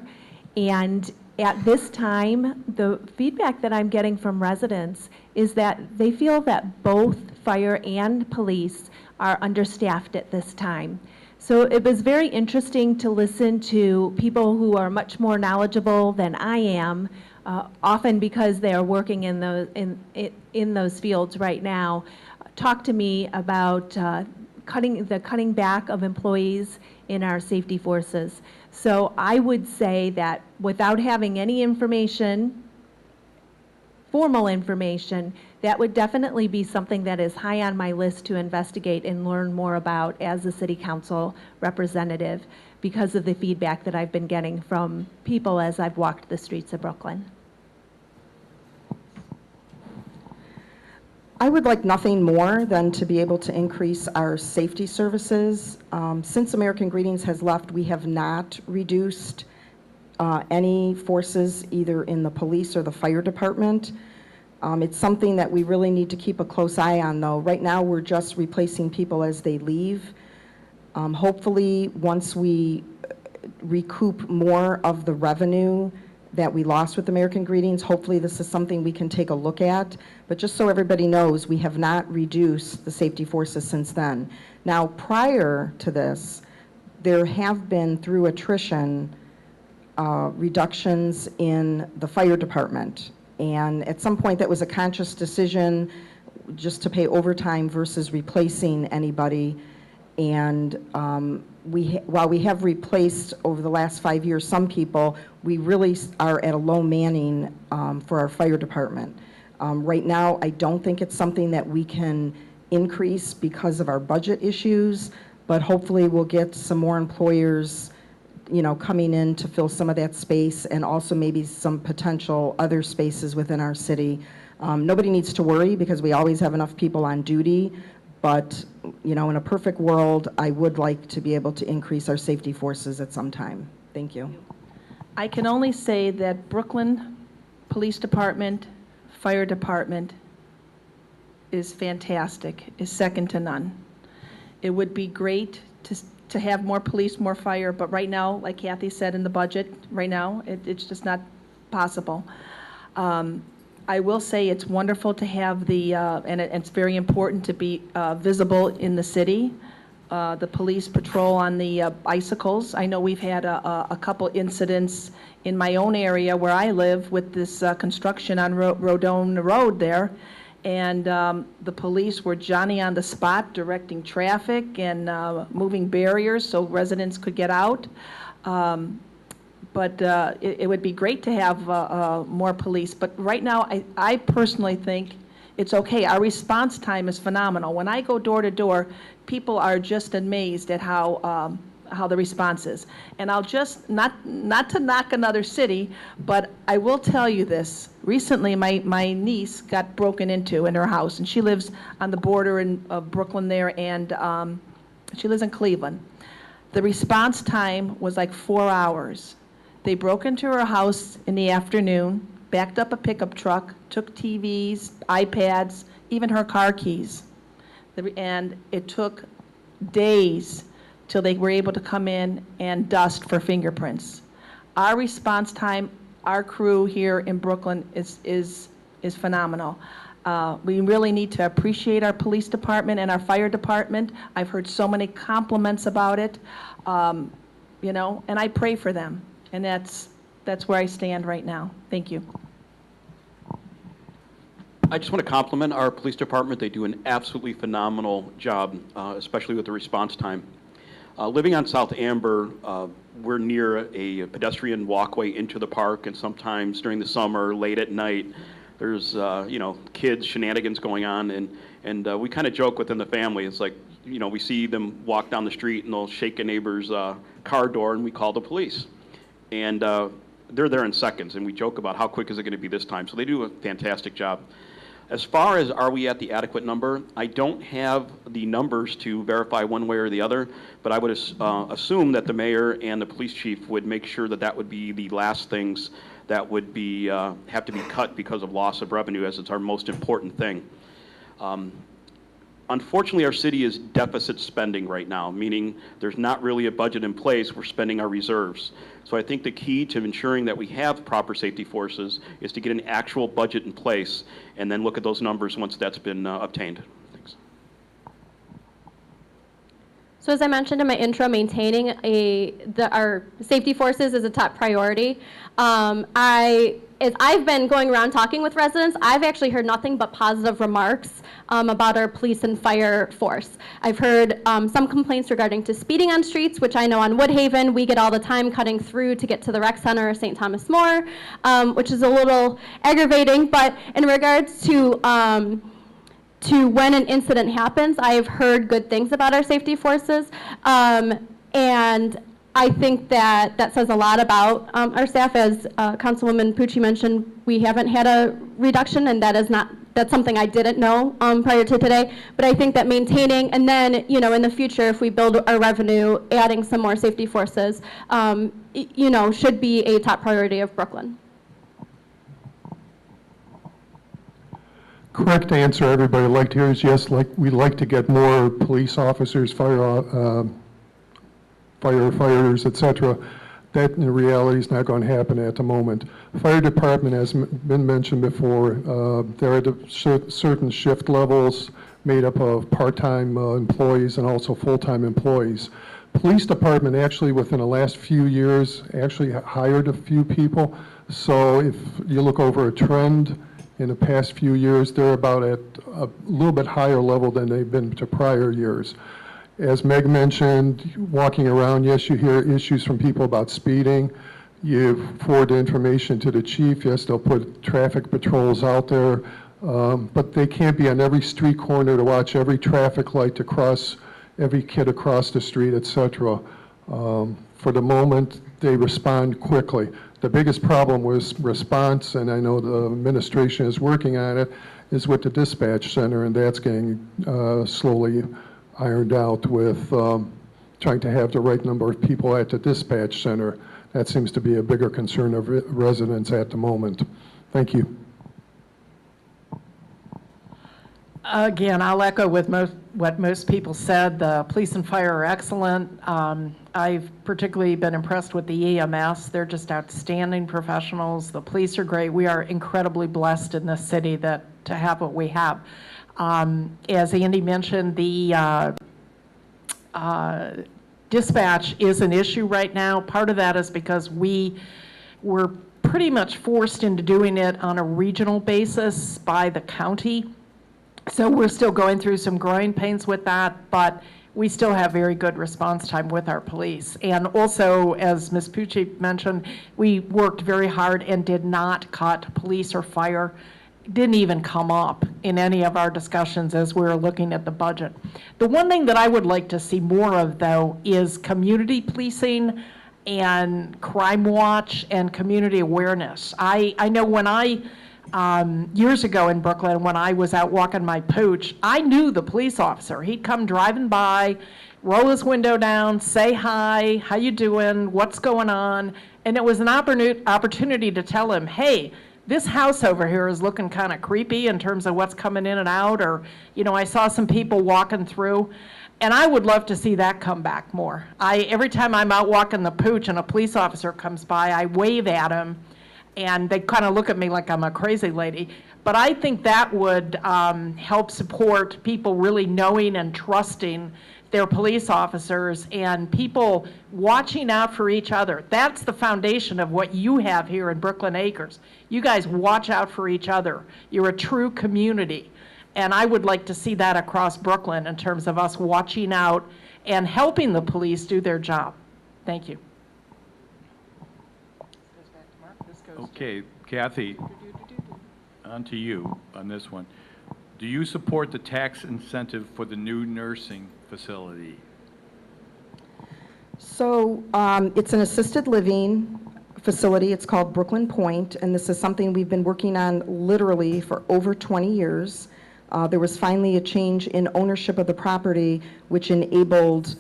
And at this time, the feedback that I'm getting from residents is that they feel that both fire and police are understaffed at this time. So it was very interesting to listen to people who are much more knowledgeable than I am, often because they are working in those fields right now, talk to me about cutting back of employees in our safety forces. So I would say that without having any information, formal information, that would definitely be something that is high on my list to investigate and learn more about as a city council representative because of the feedback that I've been getting from people as I've walked the streets of Brooklyn. I would like nothing more than to be able to increase our safety services. Since American Greetings has left, we have not reduced any forces either in the police or the fire department. It's something that we really need to keep a close eye on, though. Right now, we're just replacing people as they leave. Hopefully, once we recoup more of the revenue that we lost with American Greetings, hopefully this is something we can take a look at. But just so everybody knows, we have not reduced the safety forces since then. Now, prior to this, there have been, through attrition, reductions in the fire department. And at some point, that was a conscious decision just to pay overtime versus replacing anybody. And while we have replaced over the last 5 years some people, we really are at a low manning for our fire department. Right now, I don't think it's something that we can increase because of our budget issues, but hopefully we'll get some more employers, you know, coming in to fill some of that space, and also maybe some potential other spaces within our city. Nobody needs to worry because we always have enough people on duty, but, you know, in a perfect world, I would like to be able to increase our safety forces at some time. Thank you. I can only say that Brooklyn Police Department, Fire Department is fantastic, is second to none. It would be great to have more police, more fire, but right now, like Kathy said in the budget, right now, it's just not possible. I will say it's wonderful to have the, and it's very important to be visible in the city. The police patrol on the bicycles. I know we've had a couple incidents in my own area where I live with this construction on Rodone Road there. And the police were Johnny on the spot directing traffic and moving barriers so residents could get out. But it would be great to have more police. But right now, I personally think it's okay. Our response time is phenomenal. When I go door to door, people are just amazed at how how the response is. And I'll just, not to knock another city, but I will tell you this. Recently, my niece got broken into in her house, and she lives on the border of Brooklyn there, and she lives in Cleveland. The response time was like 4 hours. They broke into her house in the afternoon, backed up a pickup truck, took TVs, iPads, even her car keys. And it took days till they were able to come in and dust for fingerprints. Our response time, our crew here in Brooklyn is phenomenal. We really need to appreciate our police department and our fire department. I've heard so many compliments about it, you know, and I pray for them. And that's where I stand right now. Thank you. I just want to compliment our police department. They do an absolutely phenomenal job, especially with the response time. Living on South Amber, we're near a pedestrian walkway into the park, and sometimes during the summer, late at night, there's you know, kids shenanigans going on, and we kind of joke within the family. It's like, you know, we see them walk down the street and they'll shake a neighbor's car door, and we call the police. And they're there in seconds, and we joke about how quick is it going to be this time. So they do a fantastic job. As far as are we at the adequate number, I don't have the numbers to verify one way or the other, but I would assume that the mayor and the police chief would make sure that that would be the last things that would be have to be cut because of loss of revenue, as it's our most important thing. Unfortunately, our city is deficit spending right now, meaning there's not really a budget in place. We're spending our reserves. So I think the key to ensuring that we have proper safety forces is to get an actual budget in place and then look at those numbers once that's been obtained. Thanks. So as I mentioned in my intro, maintaining our safety forces is a top priority. As I've been going around talking with residents, I've actually heard nothing but positive remarks about our police and fire force. I've heard some complaints regarding to speeding on streets, which I know on Woodhaven we get all the time, cutting through to get to the rec center or St. Thomas More, which is a little aggravating. But in regards to when an incident happens, I've heard good things about our safety forces, and I think that says a lot about our staff. As Councilwoman Pucci mentioned, we haven't had a reduction, and that's something I didn't know prior to today. But I think that maintaining, and then, you know, in the future, if we build our revenue, adding some more safety forces, you know, should be a top priority of Brooklyn. Correct answer everybody would like to hear is yes, we'd like to get more police officers, firefighters, etc. That in reality is not going to happen at the moment. Fire department has been mentioned before. There are certain shift levels made up of part-time employees and also full-time employees. Police department actually within the last few years actually hired a few people. So if you look over a trend in the past few years, they're about at a little bit higher level than they've been to prior years. As Meg mentioned, walking around, yes, you hear issues from people about speeding. You forward the information to the chief. Yes, they'll put traffic patrols out there, but they can't be on every street corner to watch every traffic light to cross every kid across the street, etc. For the moment, they respond quickly. The biggest problem with response, and I know the administration is working on it, is with the dispatch center, and that's getting slowly ironed out with trying to have the right number of people at the dispatch center. That seems to be a bigger concern of residents at the moment. Thank you. Again, I'll echo with what most people said. The police and fire are excellent. I've particularly been impressed with the EMS. They're just outstanding professionals. The police are great. We are incredibly blessed in this city to have what we have. As Andy mentioned, the dispatch is an issue right now. Part of that is because we were pretty much forced into doing it on a regional basis by the county. So we're still going through some growing pains with that, but we still have very good response time with our police. And also, as Ms. Pucci mentioned, we worked very hard and did not cut police or fire didn't even come up in any of our discussions as we were looking at the budget. The one thing that I would like to see more of, though, is community policing and crime watch and community awareness. I know when years ago in Brooklyn, when I was out walking my pooch, I knew the police officer. He'd come driving by, roll his window down, say hi, how you doing, what's going on, and it was an opportunity to tell him, hey, this house over here is looking kind of creepy in terms of what's coming in and out, or, you know, I saw some people walking through. And I would love to see that come back more. Every time I'm out walking the pooch and a police officer comes by, I wave at him, and they kind of look at me like I'm a crazy lady. But I think that would help support people really knowing and trusting their police officers and people watching out for each other. That's the foundation of what you have here in Brooklyn Acres. You guys watch out for each other. You're a true community. And I would like to see that across Brooklyn in terms of us watching out and helping the police do their job. Thank you. Okay, Kathy, on to you on this one. Do you support the tax incentive for the new nursing facility? So it's an assisted living facility. It's called Brooklyn Point, and this is something we've been working on literally for over 20 years. There was finally a change in ownership of the property, which enabled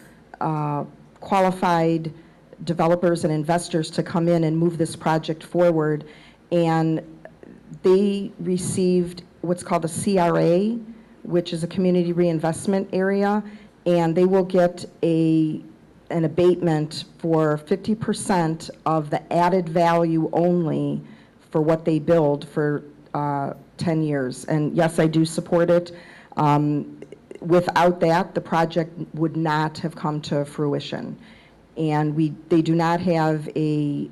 qualified developers and investors to come in and move this project forward. And they received what's called a CRA, which is a community reinvestment area, and they will get an abatement for 50% of the added value only for what they build for 10 years. And yes, I do support it. Without that, the project would not have come to fruition. And they do not have a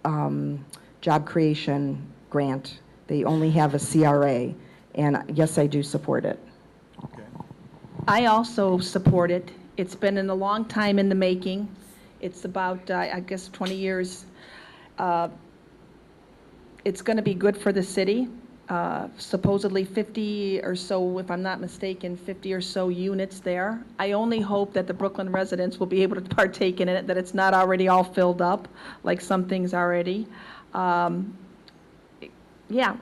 job creation grant. They only have a CRA. And yes, I do support it. Okay. I also support it. It's been a long time in the making. It's about, I guess, 20 years. It's going to be good for the city. Supposedly 50 or so, if I'm not mistaken, 50 or so units there. I only hope that the Brooklyn residents will be able to partake in it, that it's not already all filled up like some things already. Yeah,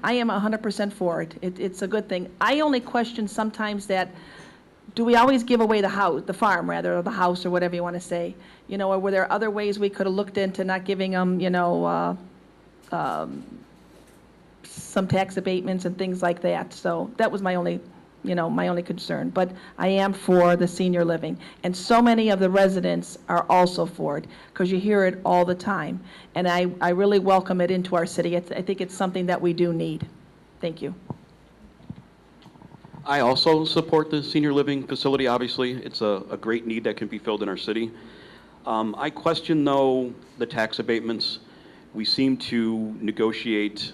I am 100% for it. It's a good thing. I only question sometimes that, do we always give away the farm rather, or the house, or whatever you want to say? You know, or were there other ways we could have looked into not giving them, you know, some tax abatements and things like that. So that was my only, you know, my only concern. But I am for the senior living. And so many of the residents are also for it, because you hear it all the time. And I really welcome it into our city. I think it's something that we do need. Thank you. I also support the senior living facility, obviously. It's a great need that can be filled in our city. I question, though, the tax abatements. We seem to negotiate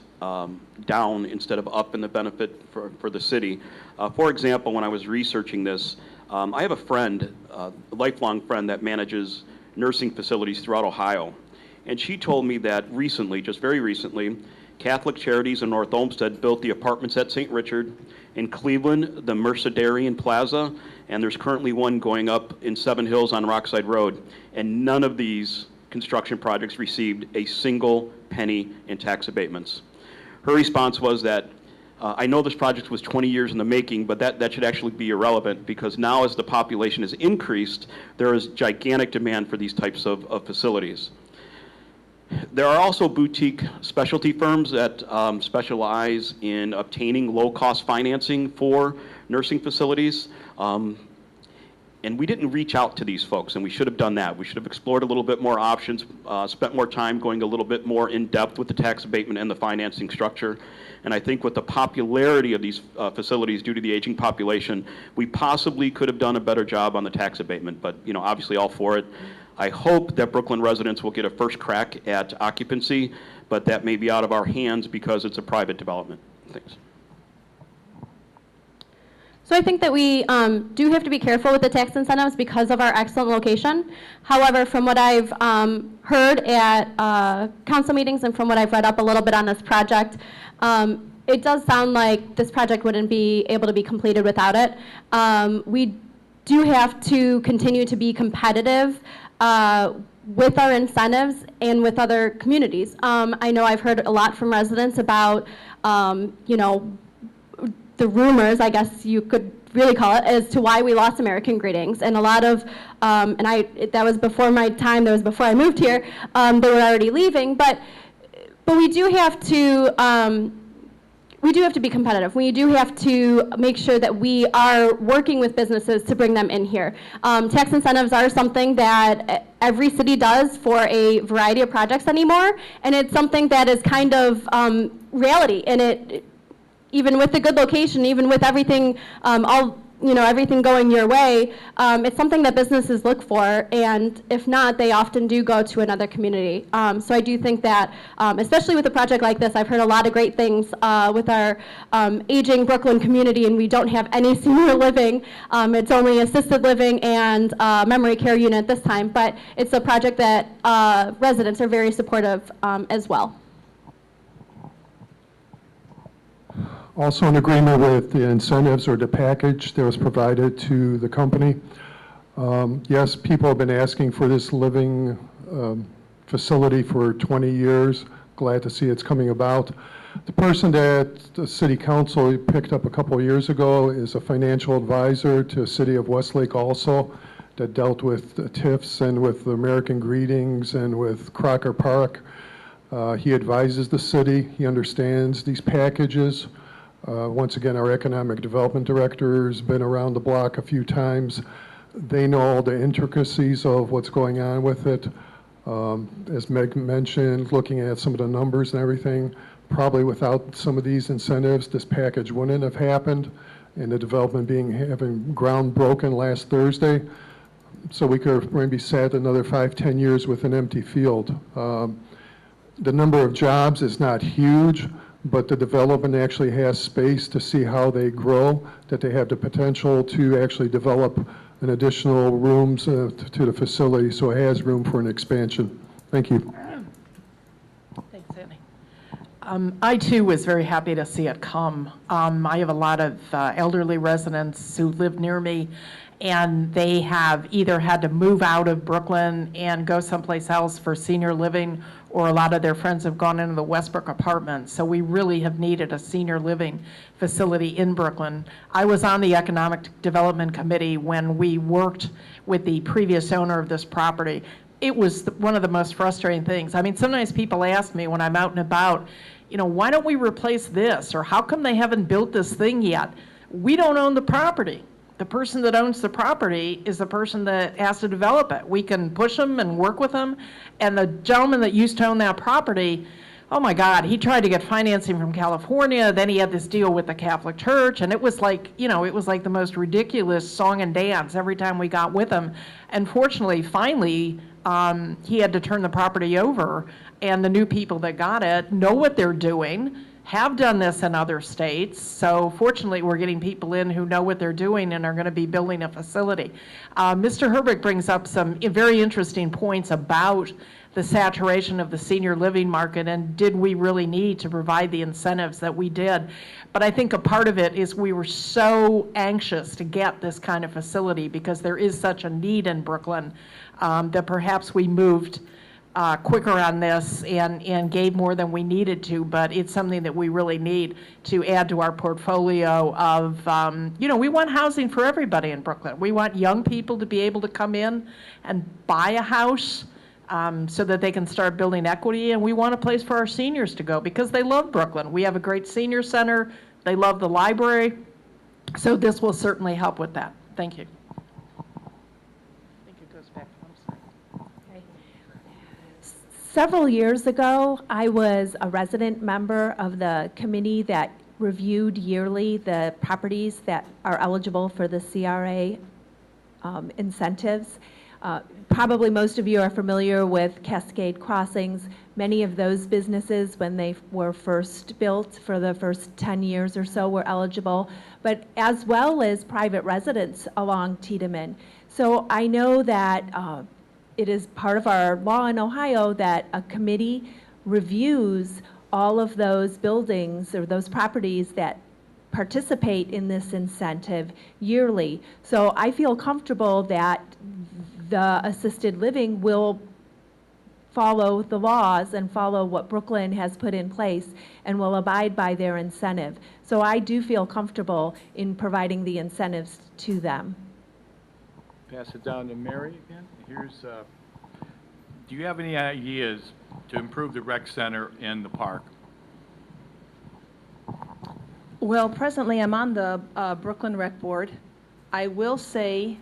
down instead of up in the benefit for the city. For example, when I was researching this, I have a friend, a lifelong friend that manages nursing facilities throughout Ohio. And she told me that recently, just very recently, Catholic Charities in North Olmsted built the apartments at St. Richard. In Cleveland, the Mercedarian Plaza, and there's currently one going up in Seven Hills on Rockside Road. And none of these construction projects received a single penny in tax abatements. Her response was that, I know this project was 20 years in the making, but that should actually be irrelevant, because now as the population has increased, there is gigantic demand for these types of facilities. There are also boutique specialty firms that specialize in obtaining low-cost financing for nursing facilities. And we didn't reach out to these folks, and we should have done that. We should have explored a little bit more options, spent more time going a little bit more in depth with the tax abatement and the financing structure. And I think with the popularity of these facilities due to the aging population, we possibly could have done a better job on the tax abatement, but you know, obviously all for it. I hope that Brooklyn residents will get a first crack at occupancy, but that may be out of our hands because it's a private development. Thanks. So I think that we do have to be careful with the tax incentives because of our excellent location. However, from what I've heard at council meetings and from what I've read up a little bit on this project, it does sound like this project wouldn't be able to be completed without it. We do have to continue to be competitive with our incentives and with other communities. I know I've heard a lot from residents about, you know, the rumors, I guess you could really call it, as to why we lost American Greetings. And a lot of, that was before my time, that was before I moved here, they were already leaving, but we do have to, be competitive. We do have to make sure that we are working with businesses to bring them in here. Tax incentives are something that every city does for a variety of projects anymore, and it's something that is kind of reality. And it, even with the good location, even with everything, everything going your way, it's something that businesses look for, and if not, they often do go to another community. So I do think that, especially with a project like this, I've heard a lot of great things with our aging Brooklyn community, and we don't have any senior living. It's only assisted living and memory care unit this time, but it's a project that residents are very supportive as well. Also in agreement with the incentives or the package that was provided to the company. Yes, people have been asking for this living facility for 20 years. Glad to see it's coming about. The person that the city council picked up a couple of years ago is a financial advisor to the city of Westlake also, that dealt with the TIFs and with the American Greetings and with Crocker Park. He advises the city. He understands these packages. Once again, our economic development director has been around the block a few times. They know all the intricacies of what's going on with it. As Meg mentioned, looking at some of the numbers and everything, probably without some of these incentives, this package wouldn't have happened, and the development having ground broken last Thursday. So we could have maybe sat another 5-10 years with an empty field. The number of jobs is not huge, but the development actually has space to see how they grow, that they have the potential to actually develop an additional rooms to the facility, so it has room for an expansion. Thank you. Thanks, Annie. I too was very happy to see it come. I have a lot of elderly residents who live near me, and they have either had to move out of Brooklyn and go someplace else for senior living, or a lot of their friends have gone into the Westbrook apartments. So we really have needed a senior living facility in Brooklyn. I was on the Economic Development Committee when we worked with the previous owner of this property. It was one of the most frustrating things. I mean, sometimes people ask me when I'm out and about, you know, why don't we replace this? Or how come they haven't built this thing yet? We don't own the property. The person that owns the property is the person that has to develop it. We can push them and work with them. And the gentleman that used to own that property, oh my God, he tried to get financing from California. Then he had this deal with the Catholic Church. And it was like, you know, it was like the most ridiculous song and dance every time we got with him. And fortunately, finally, he had to turn the property over. And the new people that got it know what they're doing, have done this in other states. So fortunately, we're getting people in who know what they're doing and are going to be building a facility. Mr. Herbeck brings up some very interesting points about the saturation of the senior living market, and did we really need to provide the incentives that we did. But I think a part of it is we were so anxious to get this kind of facility because there is such a need in Brooklyn that perhaps we moved quicker on this and gave more than we needed to, but it's something that we really need to add to our portfolio of, we want housing for everybody in Brooklyn. We want young people to be able to come in and buy a house so that they can start building equity, and we want a place for our seniors to go because they love Brooklyn. We have a great senior center. They love the library. So this will certainly help with that. Thank you. Several years ago, I was a resident member of the committee that reviewed yearly the properties that are eligible for the CRA incentives. Probably most of you are familiar with Cascade Crossings. Many of those businesses, when they were first built for the first 10 years or so, were eligible, but as well as private residents along Tiedemann. So I know that it is part of our law in Ohio that a committee reviews all of those buildings or those properties that participate in this incentive yearly. So I feel comfortable that the assisted living will follow the laws and follow what Brooklyn has put in place and will abide by their incentive. So I do feel comfortable in providing the incentives to them. Pass it down to Mary again. Do you have any ideas to improve the rec center and the park? Well, presently, I'm on the Brooklyn Rec Board. I will say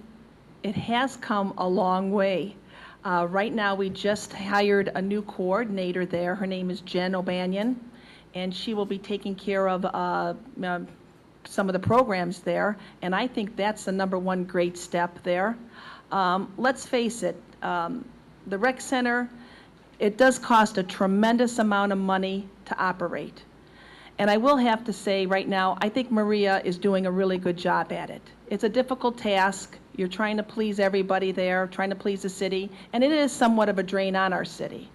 it has come a long way. Right now, we just hired a new coordinator there. Her name is Jen O'Banion, and she will be taking care of some of the programs there, and I think that's the #1 great step there. Let's face it, the rec center, it does cost a tremendous amount of money to operate. And I will have to say right now, I think Maria is doing a really good job at it. It's a difficult task. You're trying to please everybody there, trying to please the city, and it is somewhat of a drain on our city.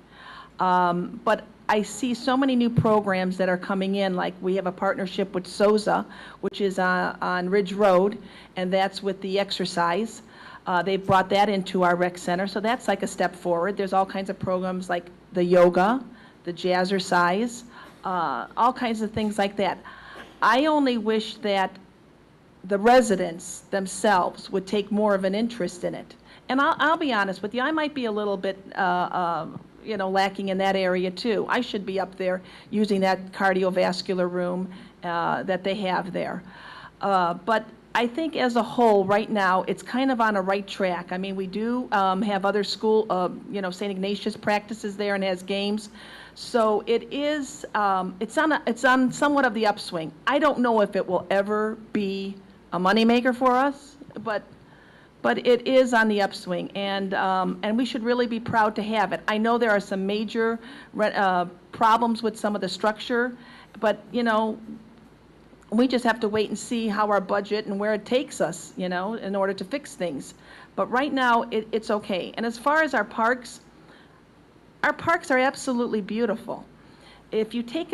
But I see so many new programs that are coming in, like we have a partnership with SOZA, which is on Ridge Road, and that's with the exercise. They've brought that into our rec center, so that's like a step forward. There's all kinds of programs like the yoga, the jazzercise, all kinds of things like that. I only wish that the residents themselves would take more of an interest in it. And I'll be honest with you, I might be a little bit, lacking in that area too. I should be up there using that cardiovascular room that they have there. But I think as a whole, right now, it's kind of on a right track. I mean, we do have other school, St. Ignatius practices there and has games. So it is, it's on somewhat of the upswing. I don't know if it will ever be a moneymaker for us, but it is on the upswing, and we should really be proud to have it. I know there are some major problems with some of the structure, but, we just have to wait and see how our budget and where it takes us, in order to fix things. But right now, it's okay. And as far as our parks are absolutely beautiful. If you take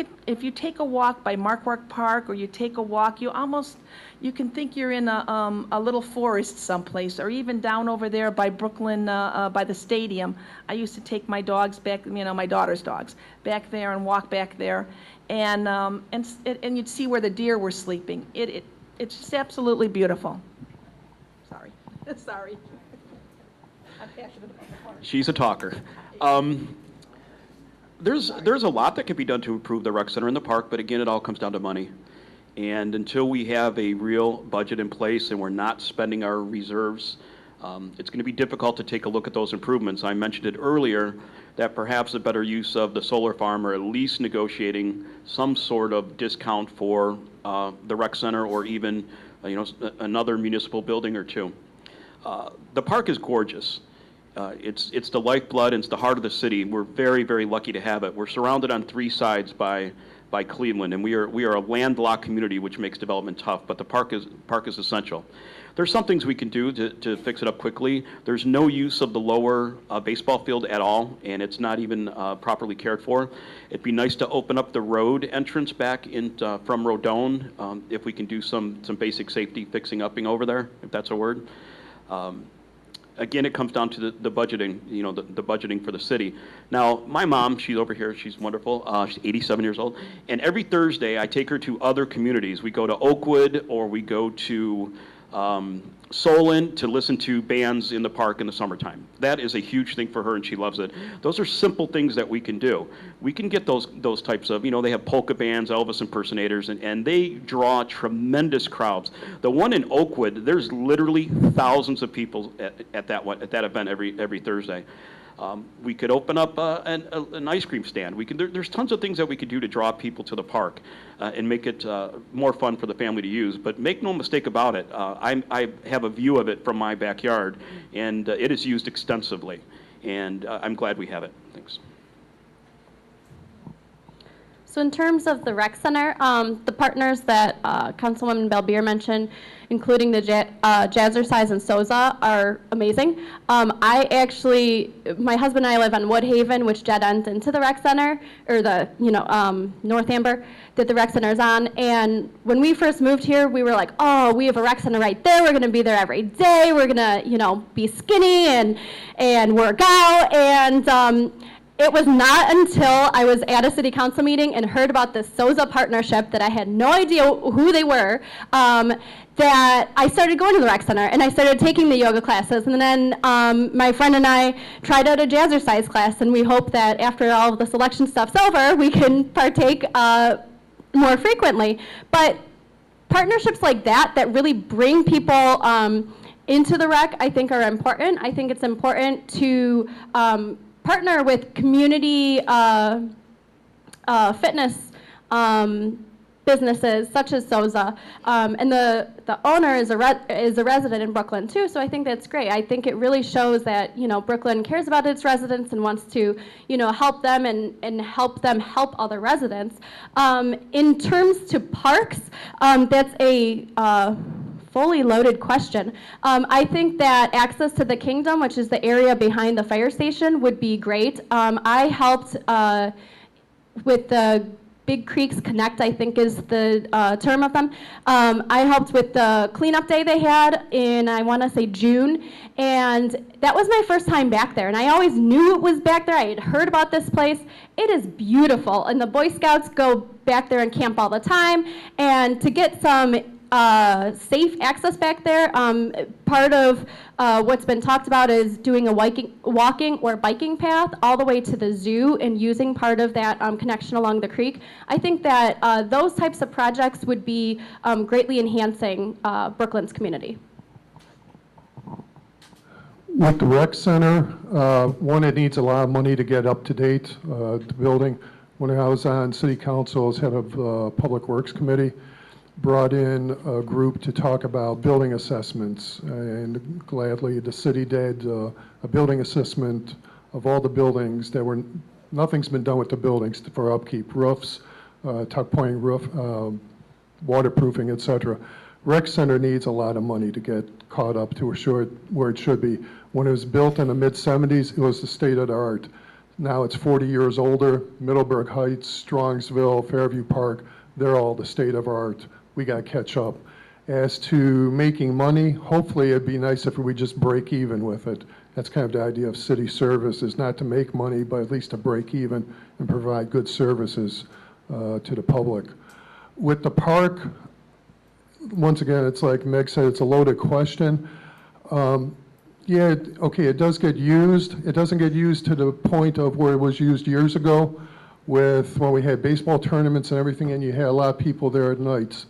a walk by Markwart Park, or you take a walk, you can think you're in a little forest someplace, or even down over there by Brooklyn, by the stadium. I used to take my dogs back, my daughter's dogs, back there and walk back there, and you'd see where the deer were sleeping. It's just absolutely beautiful. Sorry. Sorry. I'm passionate about the park. She's a talker. There's a lot that can be done to improve the rec center and the park, but again, it all comes down to money. And until we have a real budget in place and we're not spending our reserves, it's going to be difficult to take a look at those improvements. I mentioned it earlier that perhaps a better use of the solar farm, or at least negotiating some sort of discount for the rec center, or even another municipal building or two. The park is gorgeous. It's the lifeblood, and it's the heart of the city. We're very, very lucky to have it. We're surrounded on 3 sides by Cleveland, and we are a landlocked community, which makes development tough, but the park is essential. There's some things we can do to fix it up quickly. There's no use of the lower baseball field at all, and it's not even properly cared for. It'd be nice to open up the road entrance back from Rodone, if we can do some basic safety fixing upping over there, if that's a word. Again, it comes down to the budgeting, the budgeting for the city. Now, my mom, she's over here, she's wonderful, she's 87 years old, and every Thursday I take her to other communities. We go to Oakwood, or we go to Solon to listen to bands in the park in the summertime. That is a huge thing for her, and she loves it. Those are simple things that we can do. We can get those types of, they have polka bands, Elvis impersonators, and they draw tremendous crowds. The one in Oakwood, there's literally thousands of people at that event every Thursday. We could open up an ice cream stand. There's tons of things that we could do to draw people to the park and make it more fun for the family to use. But make no mistake about it, I have a view of it from my backyard, and it is used extensively. And I'm glad we have it. Thanks. So in terms of the rec center, the partners that Councilwoman Belbier mentioned, including the Jazzercise and SOZA, are amazing. My husband and I live on Woodhaven, which dead ends into the rec center, or the, North Amber, that the rec center is on. And when we first moved here, we were like, oh, we have a rec center right there. We're going to be there every day. We're going to, be skinny and work out. And it was not until I was at a city council meeting and heard about this SOZA partnership that I had no idea who they were, that I started going to the rec center and I started taking the yoga classes. And then my friend and I tried out a Jazzercise class, and we hope that after all of the selection stuff's over, we can partake more frequently. But partnerships like that really bring people into the rec, I think, are important. I think it's important to partner with community fitness businesses such as SOZA, and the owner is a resident in Brooklyn too, so I think that's great. I think it really shows that Brooklyn cares about its residents and wants to help them and help them help other residents. In terms to parks, that's a fully loaded question. I think that access to the Kingdom, which is the area behind the fire station, would be great. I helped with the Big Creeks Connect, I think is the term of them. I helped with the cleanup day they had in, I want to say, June, and that was my first time back there, and I always knew it was back there. I had heard about this place. It is beautiful, and the Boy Scouts go back there and camp all the time, and to get some safe access back there. Part of what's been talked about is doing a walking or biking path all the way to the zoo and using part of that connection along the creek. I think that those types of projects would be greatly enhancing Brooklyn's community. With the rec center, one, it needs a lot of money to get up to date, the building. When I was on city council as head of Public Works Committee, brought in a group to talk about building assessments, and gladly the city did a building assessment of all the buildings that were, nothing's been done with the buildings for upkeep, roofs, tuck pointing roof, waterproofing, etc. Rec center needs a lot of money to get caught up to where it should be. When it was built in the mid-70s, it was the state of the art. Now it's 40 years older. Middleburg Heights, Strongsville, Fairview Park, they're all the state of art. We got to catch up. As to making money, hopefully it'd be nice if we just break even with it. That's kind of the idea of city service, is not to make money, but at least to break even and provide good services to the public. With the park, once again, it's like Meg said, it's a loaded question. Yeah, okay, it does get used. It doesn't get used to the point of where it was used years ago with when we had baseball tournaments and everything, and you had a lot of people there at nights.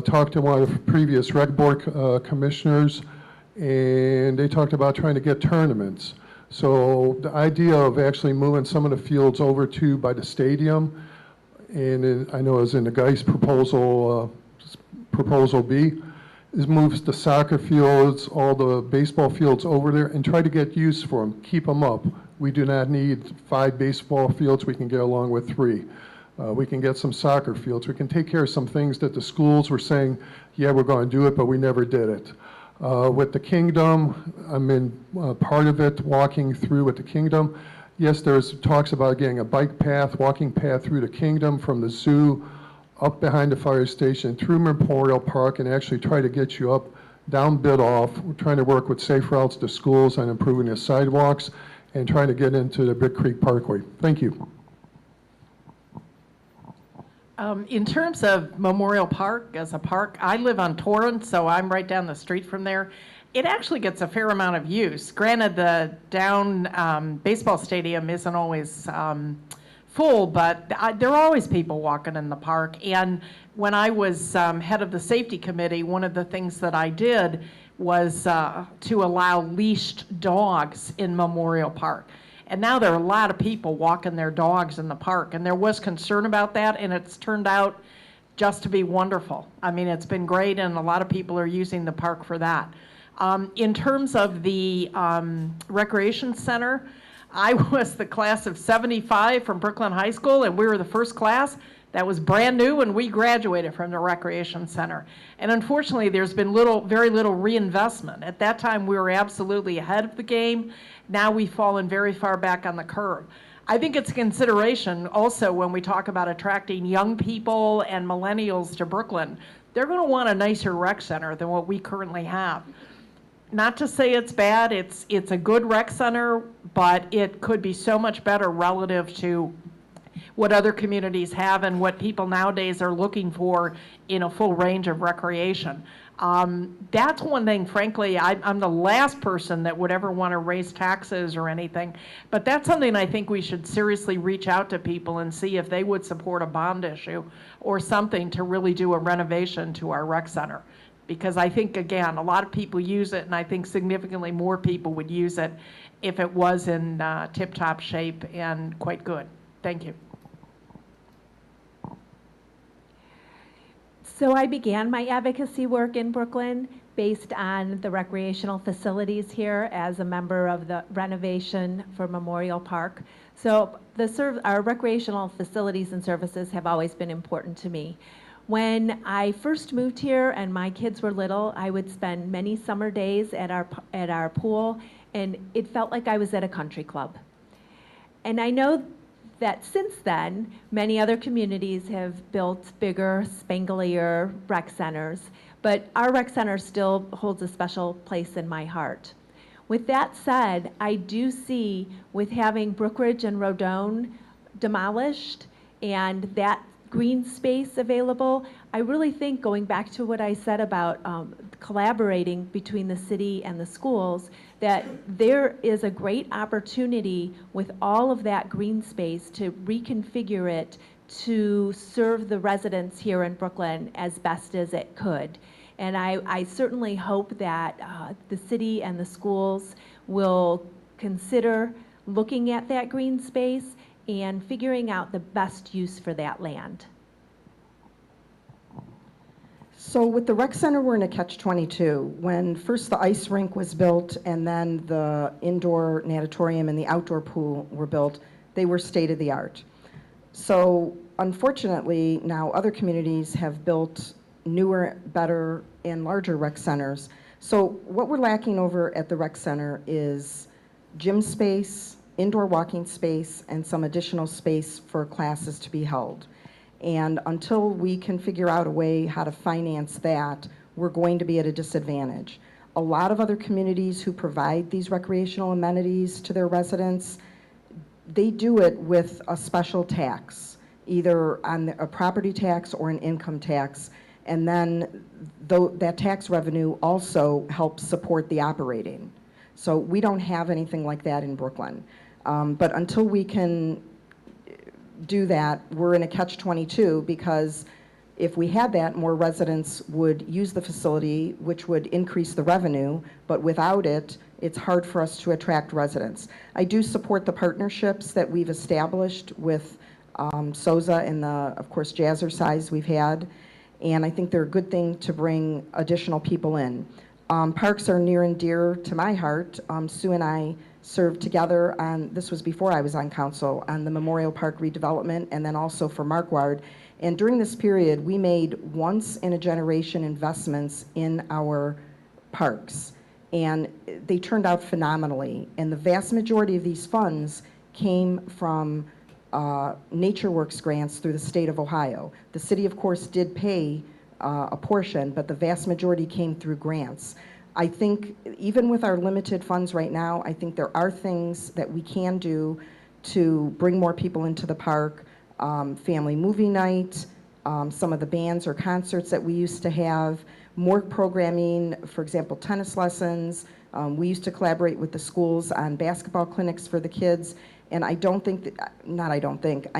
Talked to one of the previous rec board commissioners, and they talked about trying to get tournaments. So the idea of actually moving some of the fields over to by the stadium, and I know it was in the Geist proposal, proposal B, is moves the soccer fields, all the baseball fields over there, and try to get use for them, keep them up. We do not need 5 baseball fields, we can get along with 3. We can get some soccer fields. We can take care of some things that the schools were saying, yeah, we're going to do it, but we never did it. With the Kingdom, I'm in part of it, walking through with the Kingdom. Yes, there's talks about getting a bike path, walking path through the Kingdom from the zoo, up behind the fire station, through Memorial Park, and actually try to get you up, down Bidoff. We're trying to work with Safe Routes to schools on improving the sidewalks and trying to get into the Big Creek Parkway. Thank you. In terms of Memorial Park as a park, I live on Torrance, so I'm right down the street from there. It actually gets a fair amount of use. Granted, the down baseball stadium isn't always full, but there are always people walking in the park. And when I was head of the safety committee, one of the things that I did was to allow leashed dogs in Memorial Park. And now there are a lot of people walking their dogs in the park, and there was concern about that, and it's turned out just to be wonderful. I mean, it's been great, and a lot of people are using the park for that. In terms of the recreation center, I was the class of 75 from Brooklyn High School, and we were the first class that was brand new when we graduated from the Recreation Center. And unfortunately, there's been very little reinvestment. At that time, we were absolutely ahead of the game. Now we've fallen very far back on the curve. I think it's a consideration also when we talk about attracting young people and millennials to Brooklyn. They're going to want a nicer rec center than what we currently have. Not to say it's bad, it's a good rec center, but it could be so much better relative to what other communities have and what people nowadays are looking for in a full range of recreation. That's one thing, frankly, I'm the last person that would ever want to raise taxes or anything, but that's something I think we should seriously reach out to people and see if they would support a bond issue or something to really do a renovation to our rec center. Because I think, again, a lot of people use it, and I think significantly more people would use it if it was in tip-top shape and quite good. Thank you. So I began my advocacy work in Brooklyn based on the recreational facilities here as a member of the renovation for Memorial Park. So our recreational facilities and services have always been important to me. When I first moved here and my kids were little, I would spend many summer days at our pool, and it felt like I was at a country club. And I know that since then, many other communities have built bigger, spanglier rec centers, but our rec center still holds a special place in my heart. With that said, I do see with having Brookridge and Rodone demolished and that green space available, I really think, going back to what I said about collaborating between the city and the schools, that there is a great opportunity with all of that green space to reconfigure it to serve the residents here in Brooklyn as best as it could. And I certainly hope that the city and the schools will consider looking at that green space and figuring out the best use for that land. So with the rec center, we're in a catch-22. When first the ice rink was built and then the indoor natatorium and the outdoor pool were built, they were state-of-the-art. So unfortunately, now other communities have built newer, better, and larger rec centers. So what we're lacking over at the rec center is gym space, indoor walking space, and some additional space for classes to be held. And until we can figure out a way how to finance that, we're going to be at a disadvantage. A lot of other communities who provide these recreational amenities to their residents, they do it with a special tax, either on a property tax or an income tax, and then that tax revenue also helps support the operating. So we don't have anything like that in Brooklyn. But until we can do that, we're in a catch-22, because if we had that, more residents would use the facility, which would increase the revenue, but without it, it's hard for us to attract residents. I do support the partnerships that we've established with SOZA and of course, Jazzercise we've had, and I think they're a good thing to bring additional people in. Parks are near and dear to my heart. Sue and I served together on, this was before I was on council, on the Memorial Park redevelopment, and then also for Marquard. And during this period, we made once-in-a-generation investments in our parks, and they turned out phenomenally. And the vast majority of these funds came from NatureWorks grants through the state of Ohio. The city, of course, did pay a portion, but the vast majority came through grants. I think even with our limited funds right now, I think there are things that we can do to bring more people into the park. Family movie night, some of the bands or concerts that we used to have, more programming, for example, tennis lessons. We used to collaborate with the schools on basketball clinics for the kids. And I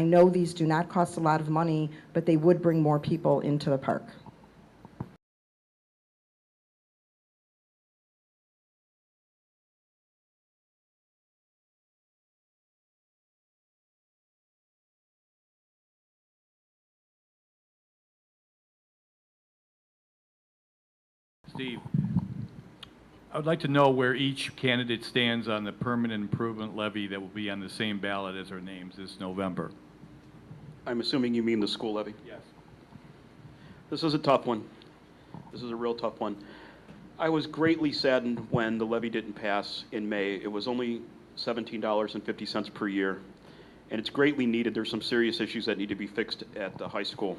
know these do not cost a lot of money, but they would bring more people into the park. Steve, I would like to know where each candidate stands on the permanent improvement levy that will be on the same ballot as our names this November. I'm assuming you mean the school levy? Yes. This is a tough one. This is a real tough one. I was greatly saddened when the levy didn't pass in May. It was only $17.50 per year, and it's greatly needed. There's some serious issues that need to be fixed at the high school.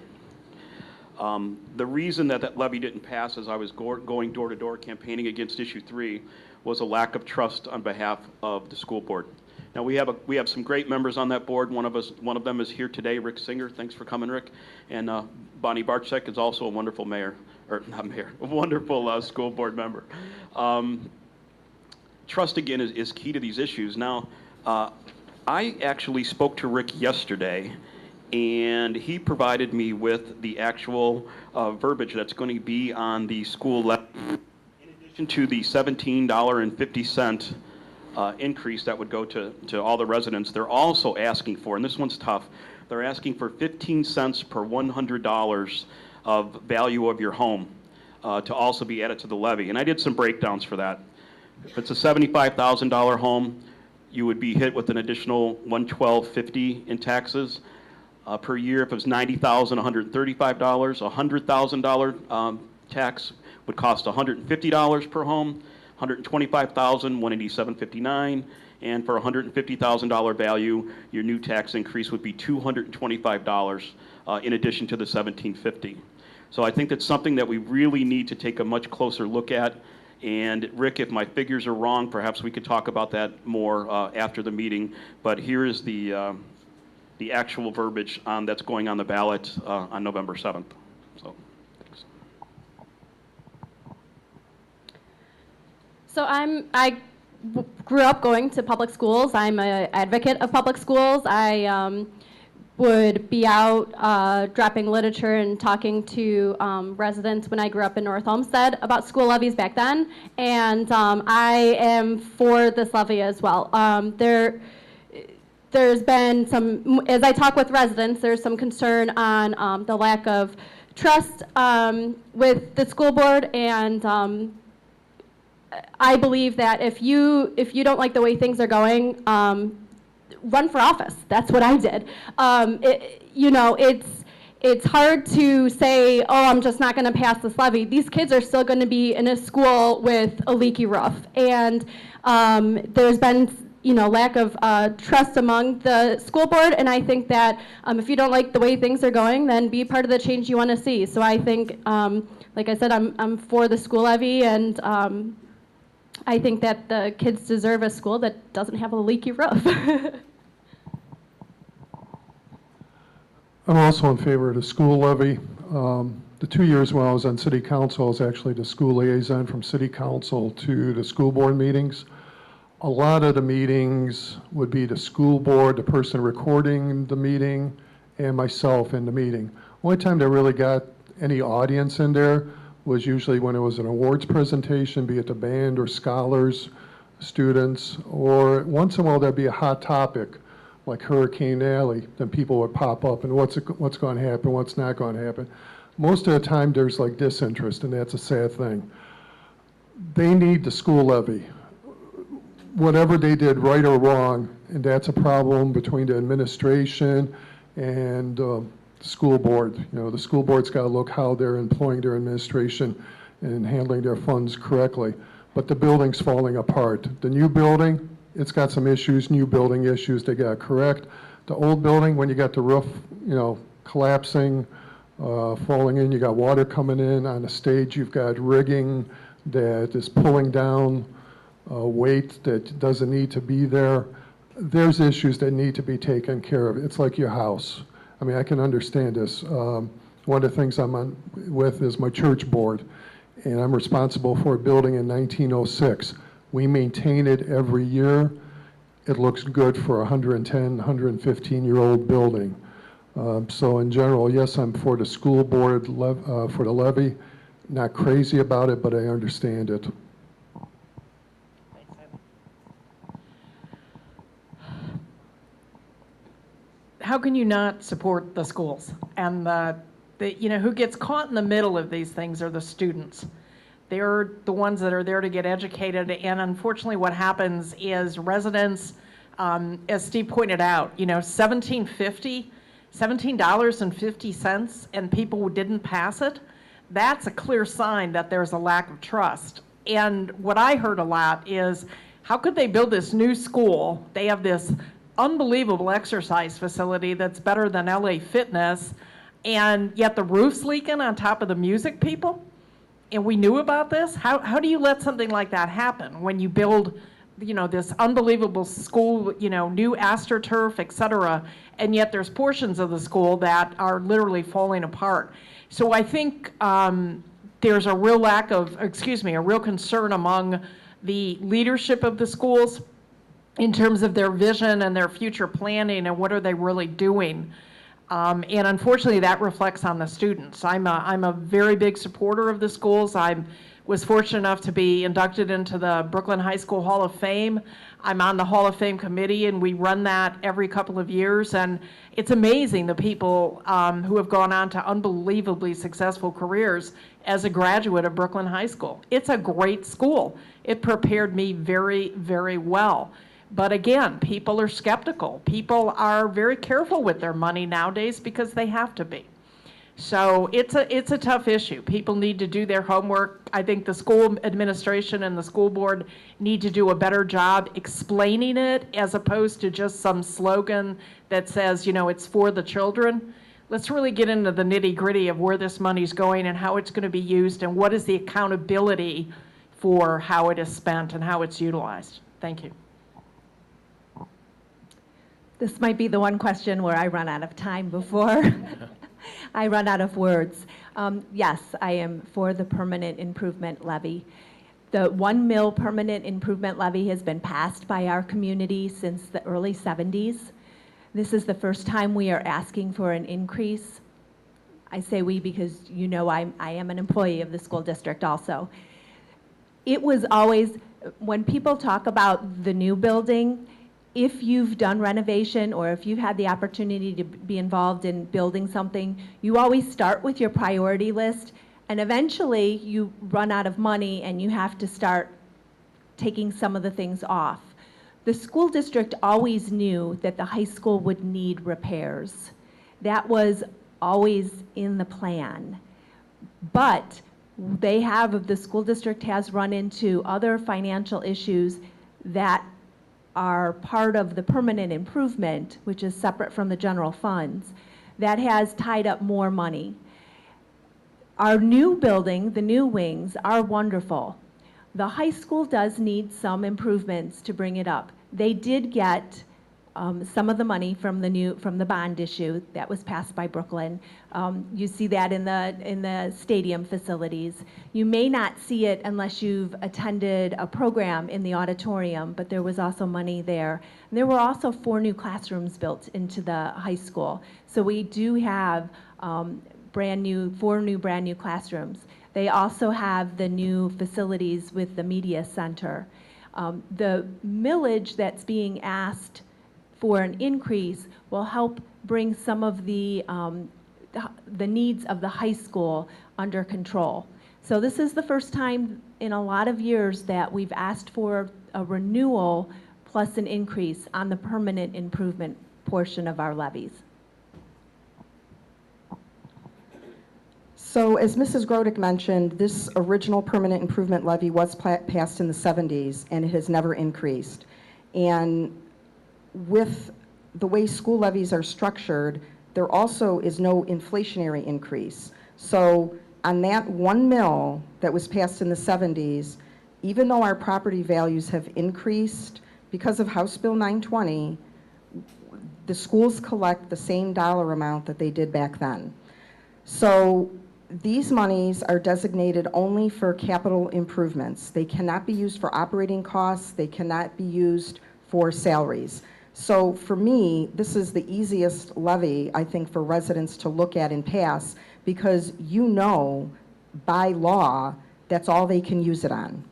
The reason that that levy didn't pass as I was going door-to-door campaigning against issue 3 was a lack of trust on behalf of the school board. Now, we have some great members on that board. One of them is here today, Rick Singer. Thanks for coming, Rick. And Bonnie Barczyk is also a wonderful mayor, or not mayor, a wonderful school board member. Trust, again, is key to these issues. Now, I actually spoke to Rick yesterday, and he provided me with the actual verbiage that's going to be on the school levy. In addition to the $17.50 increase that would go to all the residents, they're also asking for, and this one's tough, they're asking for 15 cents per $100 of value of your home to also be added to the levy. And I did some breakdowns for that. If it's a $75,000 home, you would be hit with an additional $112.50 in taxes per year. If it was $90,000, $135. A $100,000 tax would cost $150 per home. $125,000, $187.59, and for $150,000 value, your new tax increase would be $225 in addition to the $1,750. So I think that's something that we really need to take a much closer look at. And Rick, if my figures are wrong, perhaps we could talk about that more after the meeting. But here is the actual verbiage that's going on the ballot on November 7th. So. So I grew up going to public schools. I'm an advocate of public schools. I would be out dropping literature and talking to residents when I grew up in North Olmsted about school levies back then. And I am for this levy as well. There's been some, as I talk with residents, there's some concern on the lack of trust with the school board, and I believe that if you don't like the way things are going, run for office. That's what I did. It's hard to say, oh, I'm just not going to pass this levy. These kids are still going to be in a school with a leaky roof, and there's been lack of trust among the school board, and I think that if you don't like the way things are going, then be part of the change you want to see. So I think, like I said, I'm for the school levy, and I think that the kids deserve a school that doesn't have a leaky roof. I'm also in favor of the school levy. The 2 years when I was on city council, I was actually the school liaison from city council to the school board meetings. A lot of the meetings would be the school board, the person recording the meeting, and myself in the meeting. Only time they really got any audience in there was usually when it was an awards presentation, be it the band or scholars, students, or once in a while there'd be a hot topic like Hurricane Alley, then people would pop up and what's going to happen, what's not going to happen. Most of the time there's like disinterest, and that's a sad thing. They need the school levy. Whatever they did right or wrong, and that's a problem between the administration and the school board. The school board's got to look how they're employing their administration and handling their funds correctly. But the building's falling apart. The new building, it's got some issues, new building issues they got to correct. The old building, when you got the roof, collapsing, falling in, you got water coming in on the stage, you've got rigging that is pulling down weight that doesn't need to be there. There's issues that need to be taken care of. It's like your house. I mean, I can understand this. One of the things I'm on with is my church board, and I'm responsible for a building in 1906. We maintain it every year. It looks good for a 110, 115-year-old building. So in general, yes, I'm for the school board for the levy. Not crazy about it, but I understand it. How can you not support the schools? And who gets caught in the middle of these things are the students. They're the ones that are there to get educated, and unfortunately what happens is residents, as Steve pointed out, $17.50, and people who didn't pass it, that's a clear sign that there's a lack of trust. And what I heard a lot is, how could they build this new school? They have this unbelievable exercise facility that's better than LA Fitness, and yet the roof's leaking on top of the music people? And we knew about this? How do you let something like that happen when you build, this unbelievable school, new AstroTurf, et cetera, and yet there's portions of the school that are literally falling apart? So I think there's a real a real concern among the leadership of the schools in terms of their vision and their future planning and what are they really doing. And unfortunately, that reflects on the students. I'm a very big supporter of the schools. I was fortunate enough to be inducted into the Brooklyn High School Hall of Fame. I'm on the Hall of Fame committee, and we run that every couple of years. And it's amazing the people who have gone on to unbelievably successful careers as a graduate of Brooklyn High School. It's a great school. It prepared me very, very well. But again, people are skeptical. People are very careful with their money nowadays because they have to be. So it's a tough issue. People need to do their homework. I think the school administration and the school board need to do a better job explaining it as opposed to just some slogan that says, it's for the children. Let's really get into the nitty-gritty of where this money's going and how it's going to be used and what is the accountability for how it is spent and how it's utilized. Thank you. This might be the one question where I run out of time before I run out of words. Yes, I am for the permanent improvement levy. The 1 mil permanent improvement levy has been passed by our community since the early 70s. This is the first time we are asking for an increase. I say we because I am an employee of the school district also. It was always, when people talk about the new building, if you've done renovation or if you've had the opportunity to be involved in building something, you always start with your priority list, and eventually you run out of money and you have to start taking some of the things off. The school district always knew that the high school would need repairs. That was always in the plan. But the school district has run into other financial issues that are part of the permanent improvement, which is separate from the general funds, that has tied up more money. Our new building, the new wings, are wonderful. The high school does need some improvements to bring it up. They did get some of the money from the bond issue that was passed by Brooklyn. You see that in the stadium facilities. You may not see it unless you've attended a program in the auditorium, but there was also money there. And there were also 4 new classrooms built into the high school. So we do have 4 new brand new classrooms. They also have the new facilities with the media center. The millage that's being asked for an increase will help bring some of the needs of the high school under control. So this is the first time in a lot of years that we've asked for a renewal plus an increase on the permanent improvement portion of our levies. So as Mrs. Grodick mentioned, this original permanent improvement levy was passed in the 70s, and it has never increased. And with the way school levies are structured, there also is no inflationary increase. So on that 1 mil that was passed in the 70s, even though our property values have increased because of House Bill 920, the schools collect the same dollar amount that they did back then. So these monies are designated only for capital improvements. They cannot be used for operating costs. They cannot be used for salaries. So for me, this is the easiest levy, I think, for residents to look at and pass, because by law, that's all they can use it on.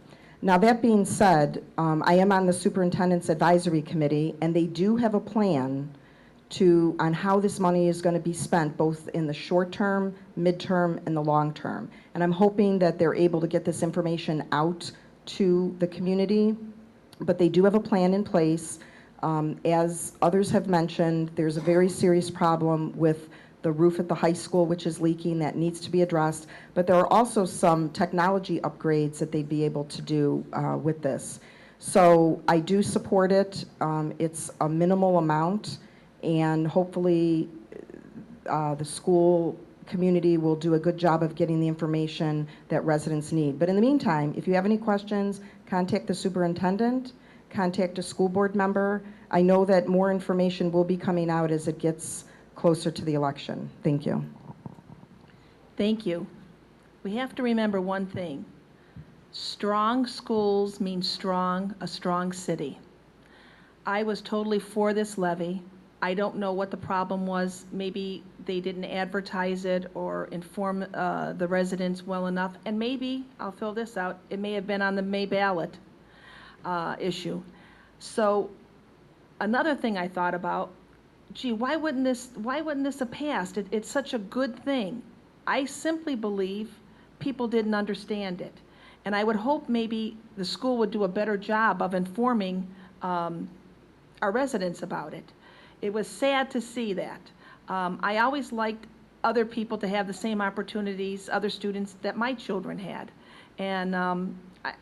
Now, that being said, I am on the Superintendent's Advisory Committee, and they do have a plan on how this money is going to be spent, both in the short term, midterm, and the long term. And I'm hoping that they're able to get this information out to the community, but they do have a plan in place. As others have mentioned, there's a very serious problem with the roof at the high school, which is leaking, that needs to be addressed. But there are also some technology upgrades that they'd be able to do with this. So I do support it. It's a minimal amount, and hopefully the school community will do a good job of getting the information that residents need. But in the meantime, if you have any questions, contact the superintendent, contact a school board member. I know that more information will be coming out as it gets closer to the election. Thank you. Thank you. We have to remember one thing. Strong schools mean a strong city. I was totally for this levy. I don't know what the problem was. Maybe they didn't advertise it or inform the residents well enough. And maybe, I'll fill this out, it may have been on the May ballot issue. So another thing I thought about, gee, why wouldn't this have passed? It's such a good thing. I simply believe people didn't understand it. And I would hope maybe the school would do a better job of informing our residents about it. It was sad to see that. I always liked other people to have the same opportunities, other students, that my children had. And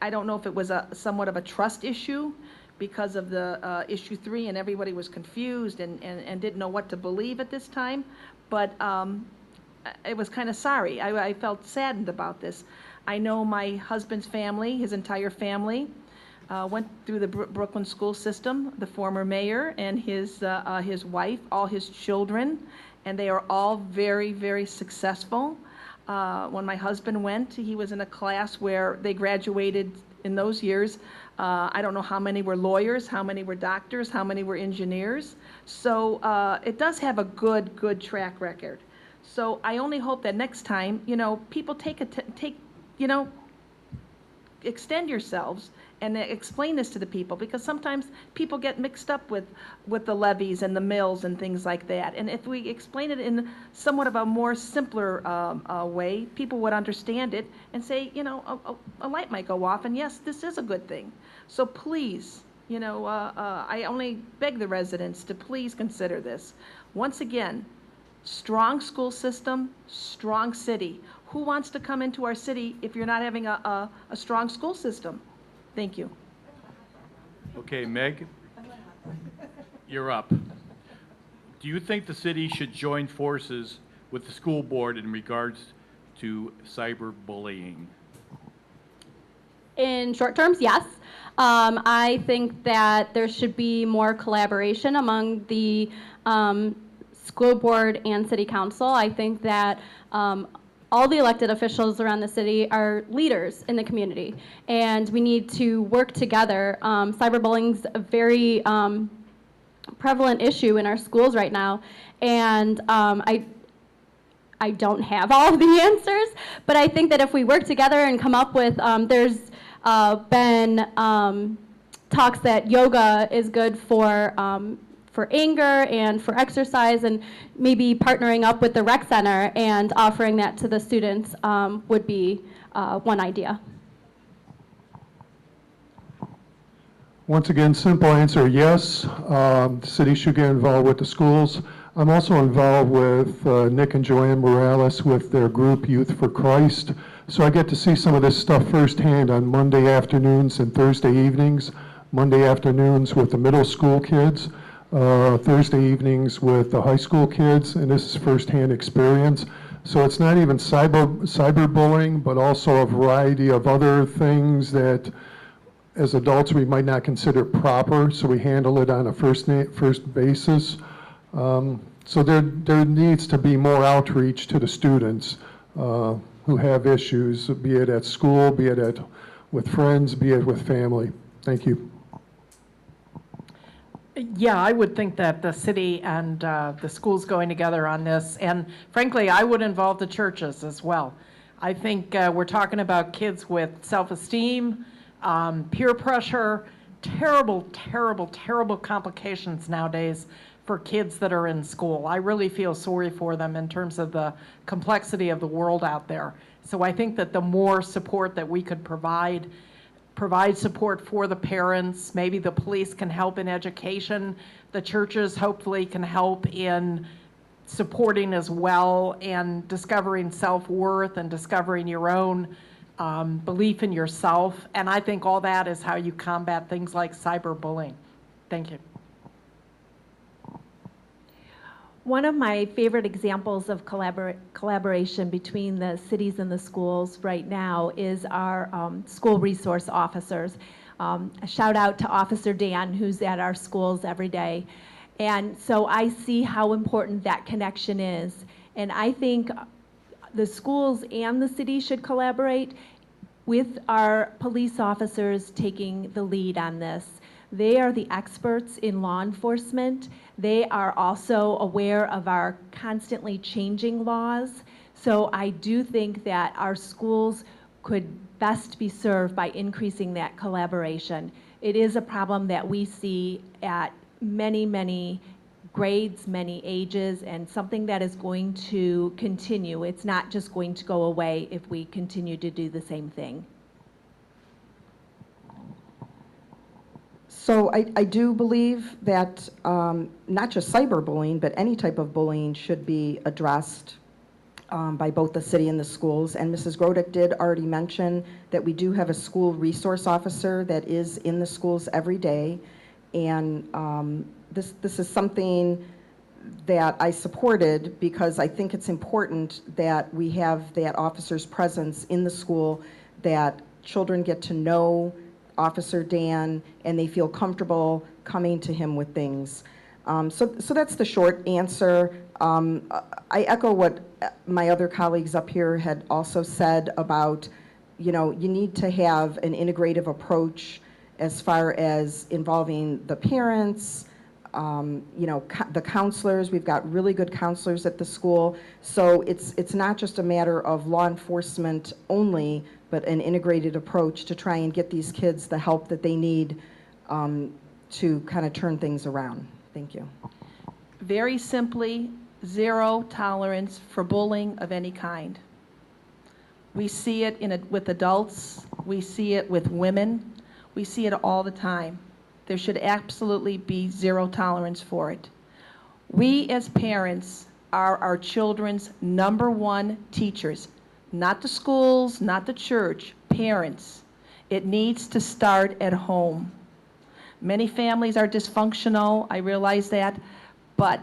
I don't know if it was somewhat of a trust issue because of the issue 3 and everybody was confused and didn't know what to believe at this time. But it was kind of sorry. I felt saddened about this. I know my husband's family, his entire family, went through the Brooklyn school system, the former mayor and his wife, all his children, and they are all very, very successful. When my husband went, he was in a class where they graduated in those years. I don't know how many were lawyers, how many were doctors, how many were engineers. So it does have a good track record. So I only hope that next time, people extend yourselves and explain this to the people, because sometimes people get mixed up with the levies and the mills and things like that. And if we explain it in somewhat of a more simpler way, people would understand it and say, a light might go off, and yes, this is a good thing. So please, I only beg the residents to please consider this. Once again, strong school system, strong city. Who wants to come into our city if you're not having a strong school system? Thank you. Okay, Meg, you're up. Do you think the city should join forces with the school board in regards to cyberbullying? In short terms, yes. I think that there should be more collaboration among the school board and city council. I think that all the elected officials around the city are leaders in the community, and we need to work together. Cyberbullying is a very prevalent issue in our schools right now, and I don't have all of the answers, but I think that if we work together and come up with, there's been talks that yoga is good for anger and for exercise, and maybe partnering up with the rec center and offering that to the students would be one idea. Once again, simple answer, yes. The city should get involved with the schools. I'm also involved with Nick and Joanne Morales with their group Youth for Christ. So I get to see some of this stuff firsthand on Monday afternoons and Thursday evenings. Monday afternoons with the middle school kids. Thursday evenings with the high school kids, and this is firsthand experience. So it's not even cyberbullying, but also a variety of other things that as adults we might not consider proper, so we handle it on a first basis. So there needs to be more outreach to the students who have issues, be it at school, be it with friends, be it with family. Thank you. Yeah, I would think that the city and the schools going together on this, and frankly, I would involve the churches as well. I think we're talking about kids with self-esteem, peer pressure, terrible, terrible, terrible complications nowadays for kids that are in school. I really feel sorry for them in terms of the complexity of the world out there. So I think that the more support that we could provide support for the parents, maybe the police can help in education, the churches hopefully can help in supporting as well, and discovering self-worth and discovering your own belief in yourself. And I think all that is how you combat things like cyberbullying. Thank you. One of my favorite examples of collaboration between the cities and the schools right now is our school resource officers. A shout out to Officer Dan, who's at our schools every day. And so I see how important that connection is. And I think the schools and the city should collaborate with our police officers taking the lead on this. They are the experts in law enforcement. They are also aware of our constantly changing laws. So I do think that our schools could best be served by increasing that collaboration. It is a problem that we see at many, many grades, many ages, and something that is going to continue. It's not just going to go away if we continue to do the same thing. So I do believe that not just cyberbullying, but any type of bullying should be addressed by both the city and the schools. And Mrs. Grodick did already mention that we do have a school resource officer that is in the schools every day. And this is something that I supported because I think it's important that we have that officer's presence in the school, that children get to know Officer Dan, and they feel comfortable coming to him with things. So that's the short answer. I echo what my other colleagues up here had also said about, you need to have an integrative approach as far as involving the parents, the counselors. We've got really good counselors at the school. So it's not just a matter of law enforcement only, but an integrated approach to try and get these kids the help that they need to kind of turn things around. Thank you. Very simply, zero tolerance for bullying of any kind. We see it with adults. We see it with women. We see it all the time. There should absolutely be zero tolerance for it. We as parents are our children's #1 teachers. Not the schools, not the church, parents. It needs to start at home. Many families are dysfunctional, I realize that, but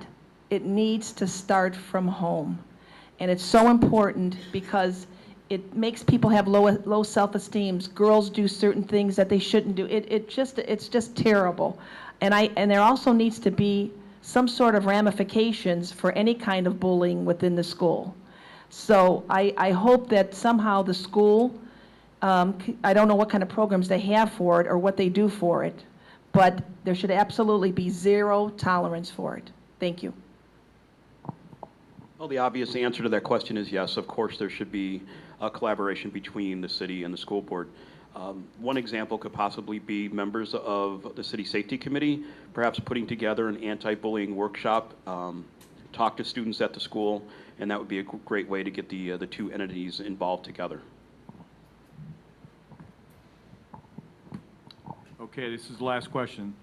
it needs to start from home. And it's so important because it makes people have low self-esteem. Girls do certain things that they shouldn't do. It's just terrible. And there also needs to be some sort of ramifications for any kind of bullying within the school. So I hope that somehow the school, I don't know what kind of programs they have for it or what they do for it, but there should absolutely be zero tolerance for it. Thank you. Well, the obvious answer to that question is yes. Of course, there should be a collaboration between the city and the school board. One example could possibly be members of the City Safety Committee, perhaps putting together an anti-bullying workshop, talk to students at the school, and that would be a great way to get the two entities involved together. Okay, this is the last question.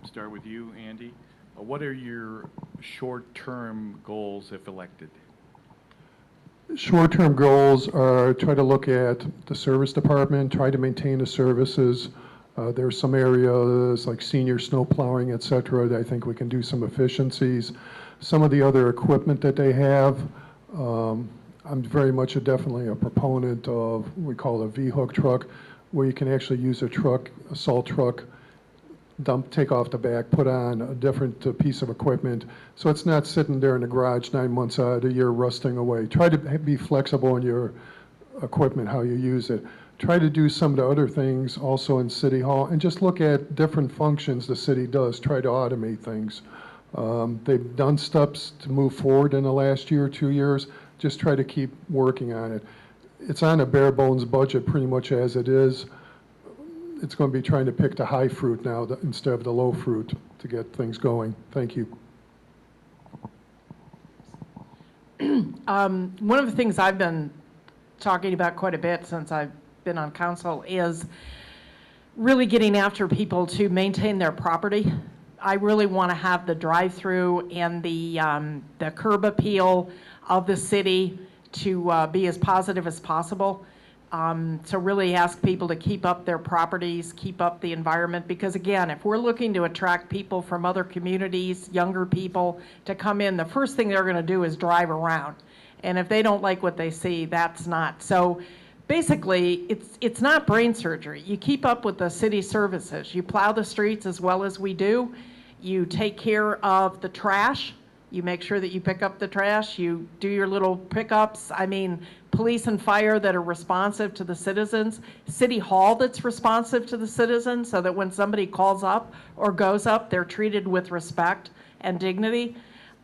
Start with you, Andy. What are your short-term goals if elected? Short-term goals are try to look at the service department, try to maintain the services. There are some areas like senior snow plowing, et cetera, that I think we can do some efficiencies. Some of the other equipment that they have, I'm very much definitely a proponent of what we call a V-hook truck, where you can actually use a salt truck, take off the back, put on a different piece of equipment, so it's not sitting there in the garage 9 months out of the year rusting away. Try to be flexible in your equipment, how you use it. Try to do some of the other things also in City Hall, and just look at different functions the city does. Try to automate things. They've done steps to move forward in the last year, 2 years. Just try to keep working on it. It's on a bare bones budget pretty much as it is. it's going to be trying to pick the high fruit now instead of the low fruit to get things going. Thank you. One of the things I've been talking about quite a bit since I've been on council is really getting after people to maintain their property. I really want to have the drive-through and the curb appeal of the city to be as positive as possible. So really ask people to keep up their properties, keep up the environment, because again, if we're looking to attract people from other communities, younger people, to come in, the first thing they're going to do is drive around. And if they don't like what they see, that's not. So basically, it's not brain surgery. You keep up with the city services. You plow the streets as well as we do. You take care of the trash. You make sure that you pick up the trash. You do your little pickups. I mean, police and fire that are responsive to the citizens. City Hall that's responsive to the citizens so that when somebody calls up or goes up, they're treated with respect and dignity.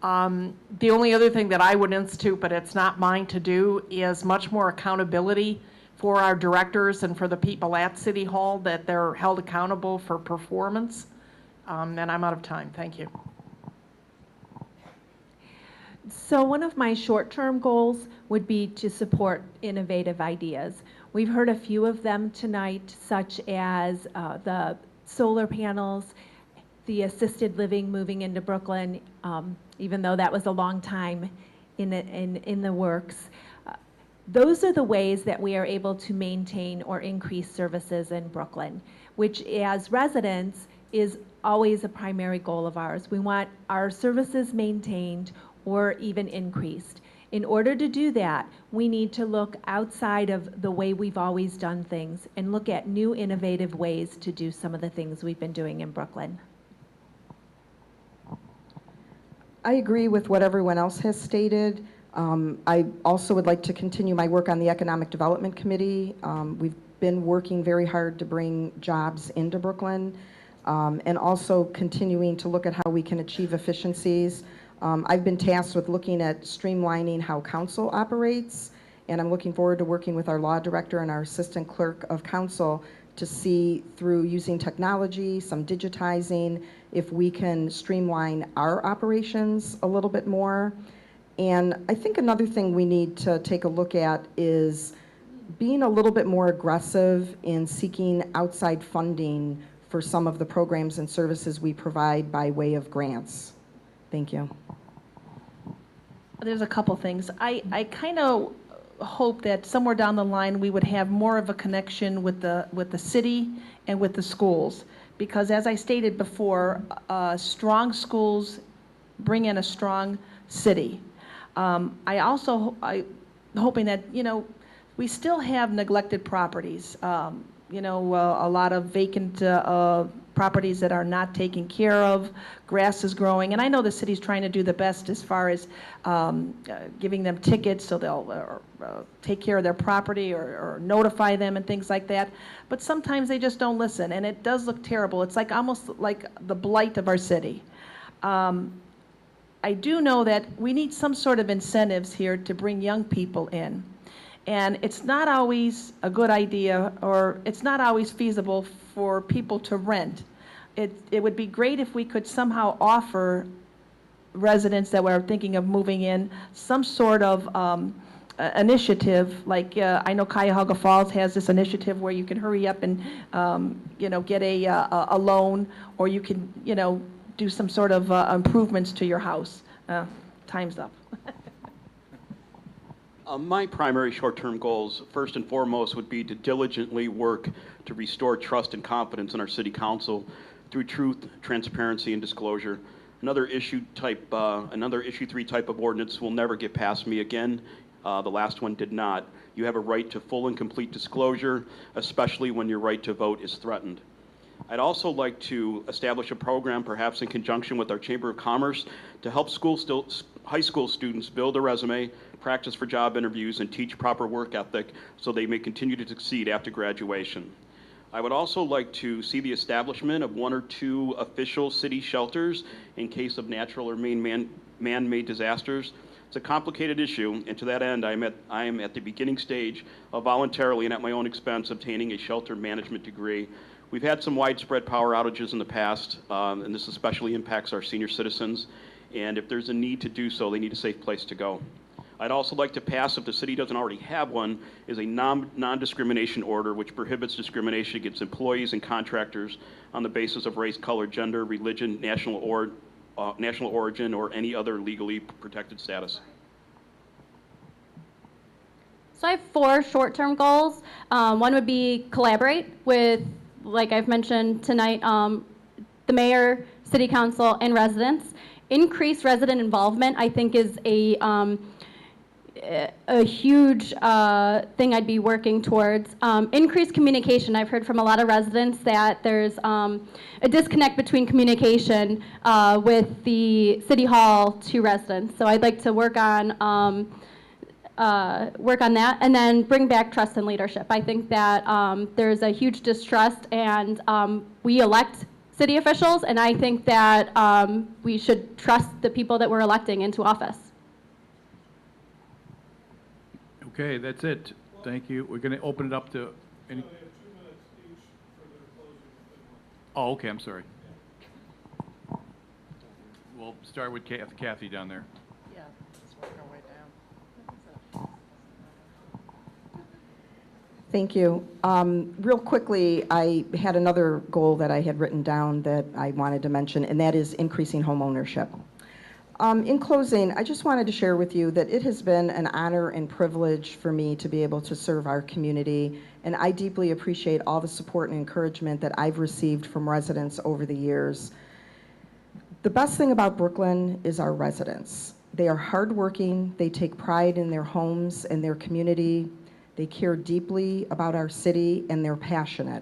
The only other thing that I would institute, but it's not mine to do, is much more accountability for our directors and for the people at City Hall, that they're held accountable for performance. And I'm out of time. Thank you. So one of my short-term goals would be to support innovative ideas. We've heard a few of them tonight, such as the solar panels, the assisted living moving into Brooklyn, even though that was a long time in the works. Those are the ways that we are able to maintain or increase services in Brooklyn, which as residents is always a primary goal of ours. We want our services maintained or even increased. In order to do that, we need to look outside of the way we've always done things and look at new innovative ways to do some of the things we've been doing in Brooklyn. I agree with what everyone else has stated. I also would like to continue my work on the Economic Development Committee. We've been working very hard to bring jobs into Brooklyn, and also continuing to look at how we can achieve efficiencies. I've been tasked with looking at streamlining how council operates, and I'm looking forward to working with our law director and our assistant clerk of council to see, through using technology, some digitizing, if we can streamline our operations a little bit more. And I think another thing we need to take a look at is being a little bit more aggressive in seeking outside funding for some of the programs and services we provide by way of grants. Thank you. There's a couple things. I kind of hope that somewhere down the line we would have more of a connection with the city and with the schools, because as I stated before, strong schools bring in a strong city. I'm hoping that, we still have neglected properties. A lot of vacant properties that are not taken care of. Grass is growing, and I know the city's trying to do the best as far as giving them tickets so they'll take care of their property or notify them and things like that. But sometimes they just don't listen, and it does look terrible. It's like almost like the blight of our city. I do know that we need some sort of incentives here to bring young people in. And it's not always a good idea, or it's not always feasible for people to rent. It would be great if we could somehow offer residents that were thinking of moving in some sort of initiative. Like I know Cuyahoga Falls has this initiative where you can hurry up and get a loan, or you can do some sort of improvements to your house. Time's up. My primary short-term goals, first and foremost, would be to diligently work to restore trust and confidence in our city council through truth, transparency, and disclosure. Another issue 3 type of ordinance will never get past me again. The last one did not. You have a right to full and complete disclosure, especially when your right to vote is threatened. I'd also like to establish a program, perhaps in conjunction with our Chamber of Commerce, to help high school students build a resume, practice for job interviews, and teach proper work ethic so they may continue to succeed after graduation. I would also like to see the establishment of 1 or 2 official city shelters in case of natural or man-made disasters. It's a complicated issue, and to that end, I am at the beginning stage of voluntarily and at my own expense obtaining a shelter management degree, We've had some widespread power outages in the past, and this especially impacts our senior citizens. And if there's a need to do so, they need a safe place to go. I'd also like to pass, if the city doesn't already have one, is a non-discrimination order which prohibits discrimination against employees and contractors on the basis of race, color, gender, religion, national origin, or any other legally protected status. So I have 4 short-term goals. One would be collaborate with, like I've mentioned tonight, the mayor, city council, and residents. Increased resident involvement, I think, is a huge thing I'd be working towards. Increased communication. I've heard from a lot of residents that there's a disconnect between communication with the city hall to residents. So I'd like to work on that, and then bring back trust and leadership. I think that there's a huge distrust, and we elect city officials, and I think that we should trust the people that we're electing into office. Okay, that's it. Thank you. We're going to open it up to any... Oh, okay, I'm sorry. We'll start with Kathy down there. Yeah, just work our way down. Thank you. Real quickly, I had another goal that I had written down that I wanted to mention, and that is increasing home ownership. In closing, I just wanted to share with you that it has been an honor and privilege for me to be able to serve our community, and I deeply appreciate all the support and encouragement that I've received from residents over the years. The best thing about Brooklyn is our residents. They are hardworking, they take pride in their homes and their community, they care deeply about our city, and they're passionate.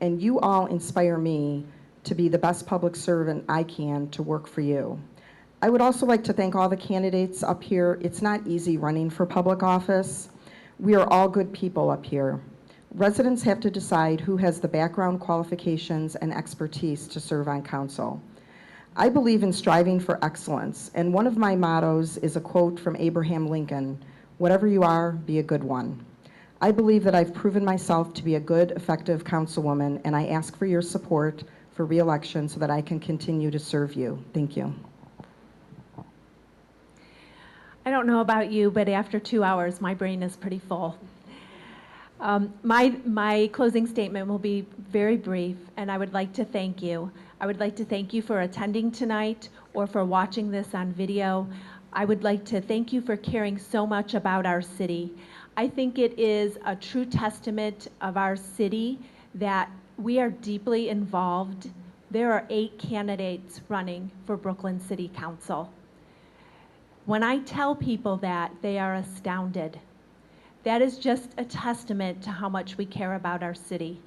And you all inspire me to be the best public servant I can to work for you. I would also like to thank all the candidates up here. It's not easy running for public office. We are all good people up here. Residents have to decide who has the background, qualifications, and expertise to serve on council. I believe in striving for excellence, and one of my mottos is a quote from Abraham Lincoln: "Whatever you are, be a good one." I believe that I've proven myself to be a good, effective councilwoman, and I ask for your support for re-election so that I can continue to serve you. Thank you. I don't know about you, but after 2 hours, my brain is pretty full. My closing statement will be very brief, and I would like to thank you. I would like to thank you for attending tonight or for watching this on video. I would like to thank you for caring so much about our city. I think it is a true testament of our city that we are deeply involved. There are 8 candidates running for Brooklyn City Council. When I tell people that, they are astounded. That is just a testament to how much we care about our city.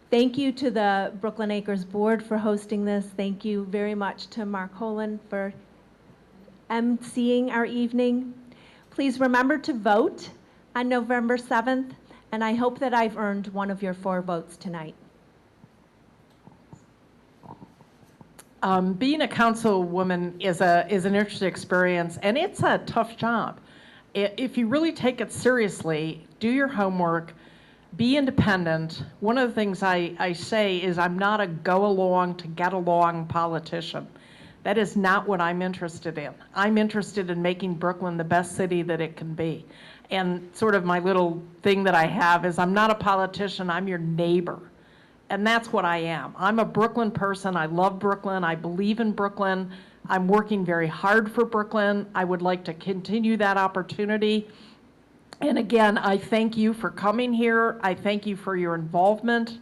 Thank you to the Brooklyn Acres Board for hosting this. Thank you very much to Mark Holen for emceeing our evening. Please remember to vote on November 7th, and I hope that I've earned one of your 4 votes tonight. Being a councilwoman is an interesting experience, and it's a tough job. If you really take it seriously, do your homework, be independent. One of the things I say is I'm not a go-along to get-along politician. That is not what I'm interested in. I'm interested in making Brooklyn the best city that it can be. And sort of my little thing that I have is I'm not a politician, I'm your neighbor. And that's what I am. I'm a Brooklyn person. I love Brooklyn. I believe in Brooklyn. I'm working very hard for Brooklyn. I would like to continue that opportunity. And again, I thank you for coming here. I thank you for your involvement.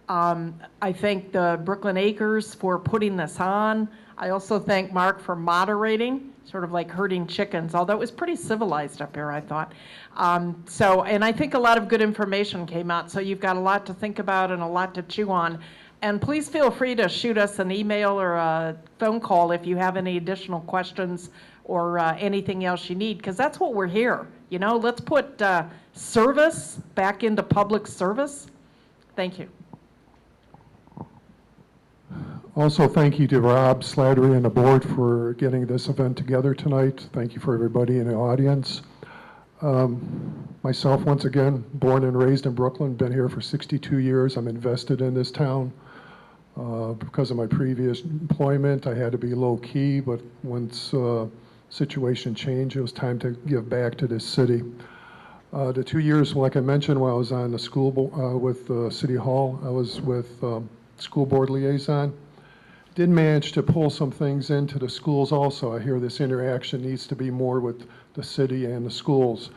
I thank the Brooklyn Acres for putting this on. I also thank Mark for moderating, sort of like herding chickens, although it was pretty civilized up here, I thought. And I think a lot of good information came out, so you've got a lot to think about and a lot to chew on. And please feel free to shoot us an email or a phone call if you have any additional questions or anything else you need, because that's what we're here. You know, let's put service back into public service. Thank you. Also, thank you to Rob Slattery and the board for getting this event together tonight. Thank you for everybody in the audience. Myself, once again, born and raised in Brooklyn, been here for 62 years. I'm invested in this town. Because of my previous employment, I had to be low-key, but once situation changed, it was time to give back to this city. The 2 years, like I mentioned, while I was on the school with City Hall, I was with school board liaison. Did manage to pull some things into the schools also. I hear this interaction needs to be more with the city and the schools.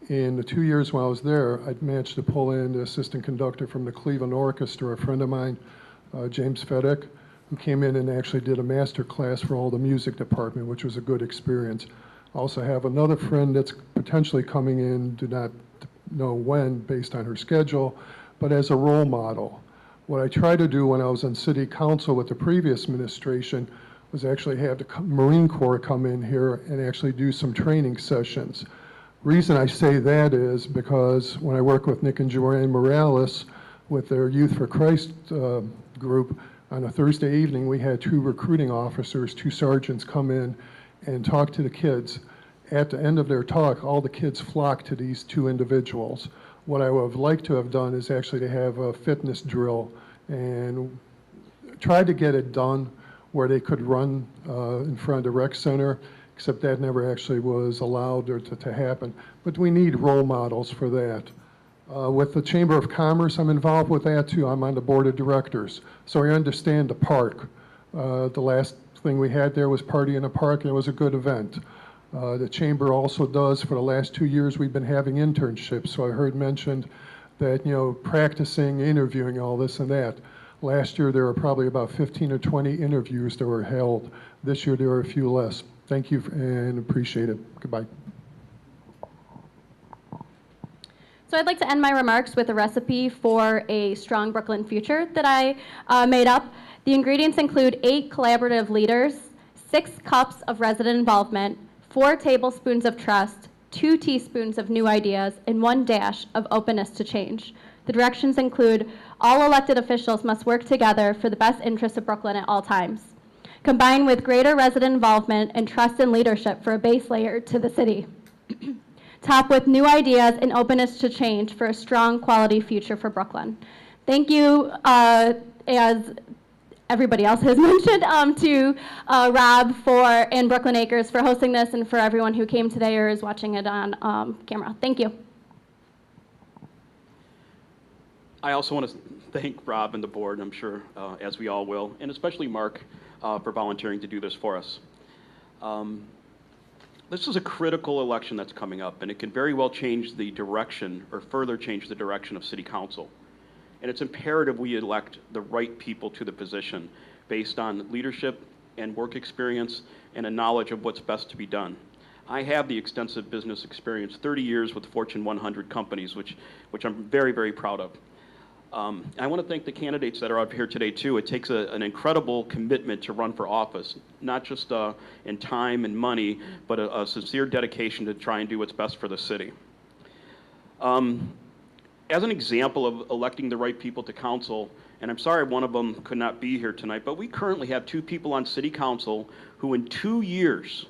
In the 2 years while I was there, I managed to pull in the assistant conductor from the Cleveland Orchestra, a friend of mine, James Fedek, who came in and actually did a master class for all the music department, which was a good experience. I also have another friend that's potentially coming in, do not know when based on her schedule, but as a role model. What I tried to do when I was on city council with the previous administration was actually have the Marine Corps come in here and actually do some training sessions. Reason I say that is because when I work with Nick and Joanne Morales with their Youth for Christ group, on a Thursday evening we had 2 recruiting officers, 2 sergeants come in and talk to the kids. At the end of their talk, all the kids flocked to these 2 individuals. What I would have liked to have done is actually to have a fitness drill and try to get it done where they could run in front of the rec center, except that never actually was allowed or to happen. But we need role models for that. With the Chamber of Commerce, I'm involved with that too. I'm on the board of directors, so I understand the park. The last thing we had there was Party in the Park, and it was a good event. The Chamber also does, for the last 2 years, we've been having internships, so I heard mentioned that, you know, practicing, interviewing, all this and that. Last year, there were probably about 15 or 20 interviews that were held. This year, there were a few less. Thank you and appreciate it. Goodbye. So I'd like to end my remarks with a recipe for a strong Brooklyn future that I made up. The ingredients include 8 collaborative leaders, 6 cups of resident involvement, 4 tablespoons of trust, 2 teaspoons of new ideas, and 1 dash of openness to change. The directions include all elected officials must work together for the best interests of Brooklyn at all times. Combined with greater resident involvement and trust and leadership for a base layer to the city. Top with new ideas and openness to change for a strong quality future for Brooklyn. Thank you, as everybody else has mentioned, to Rob and Brooklyn Acres for hosting this, and for everyone who came today or is watching it on camera. Thank you. I also want to thank Rob and the board, I'm sure, as we all will, and especially Mark for volunteering to do this for us. This is a critical election that's coming up, and it can very well change the direction or further change the direction of City Council. And it's imperative we elect the right people to the position based on leadership and work experience and a knowledge of what's best to be done. I have the extensive business experience, 30 years with Fortune 100 companies, which I'm very, very proud of. I want to thank the candidates that are up here today, too. It takes an incredible commitment to run for office, not just in time and money, but a sincere dedication to try and do what's best for the city. As an example of electing the right people to council, and I'm sorry one of them could not be here tonight, but we currently have 2 people on City Council who in 2 years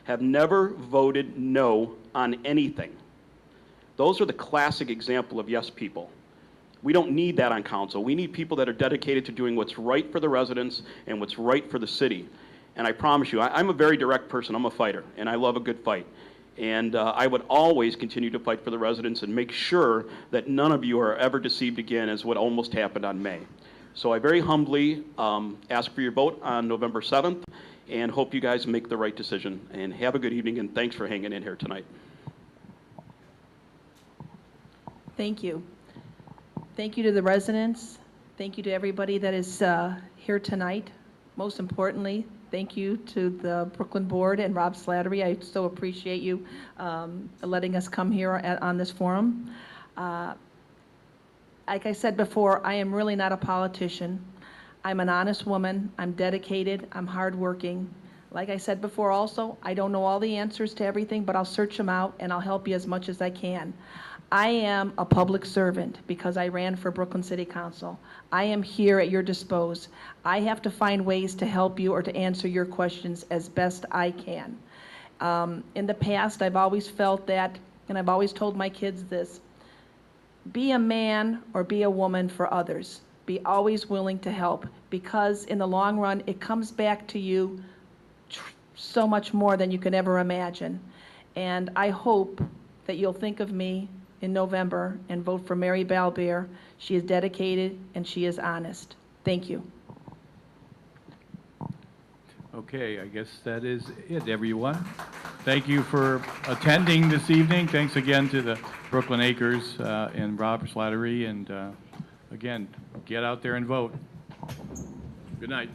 have never voted no on anything. Those are the classic example of yes people. We don't need that on council. We need people that are dedicated to doing what's right for the residents and what's right for the city. And I promise you, I'm a very direct person. I'm a fighter, and I love a good fight. And I would always continue to fight for the residents and make sure that none of you are ever deceived again, as what almost happened on May. So I very humbly ask for your vote on November 7th, and hope you guys make the right decision. And have a good evening, and thanks for hanging in here tonight. Thank you. Thank you to the residents. Thank you to everybody that is here tonight. Most importantly, thank you to the Brooklyn Board and Rob Slattery. I so appreciate you letting us come here on this forum. Like I said before, I am really not a politician. I'm an honest woman. I'm dedicated. I'm hardworking. Like I said before also, I don't know all the answers to everything, but I'll search them out and I'll help you as much as I can. I am a public servant because I ran for Brooklyn City Council. I am here at your disposal. I have to find ways to help you or to answer your questions as best I can. In the past, I've always felt that, and I've always told my kids this, be a man or be a woman for others. Be always willing to help, because in the long run, it comes back to you so much more than you can ever imagine. And I hope that you'll think of me in November and vote for Mary Balbier. She is dedicated and she is honest. Thank you. Okay, I guess that is it, everyone. Thank you for attending this evening. Thanks again to the Brooklyn Acres and Rob Slattery. And again, get out there and vote. Good night.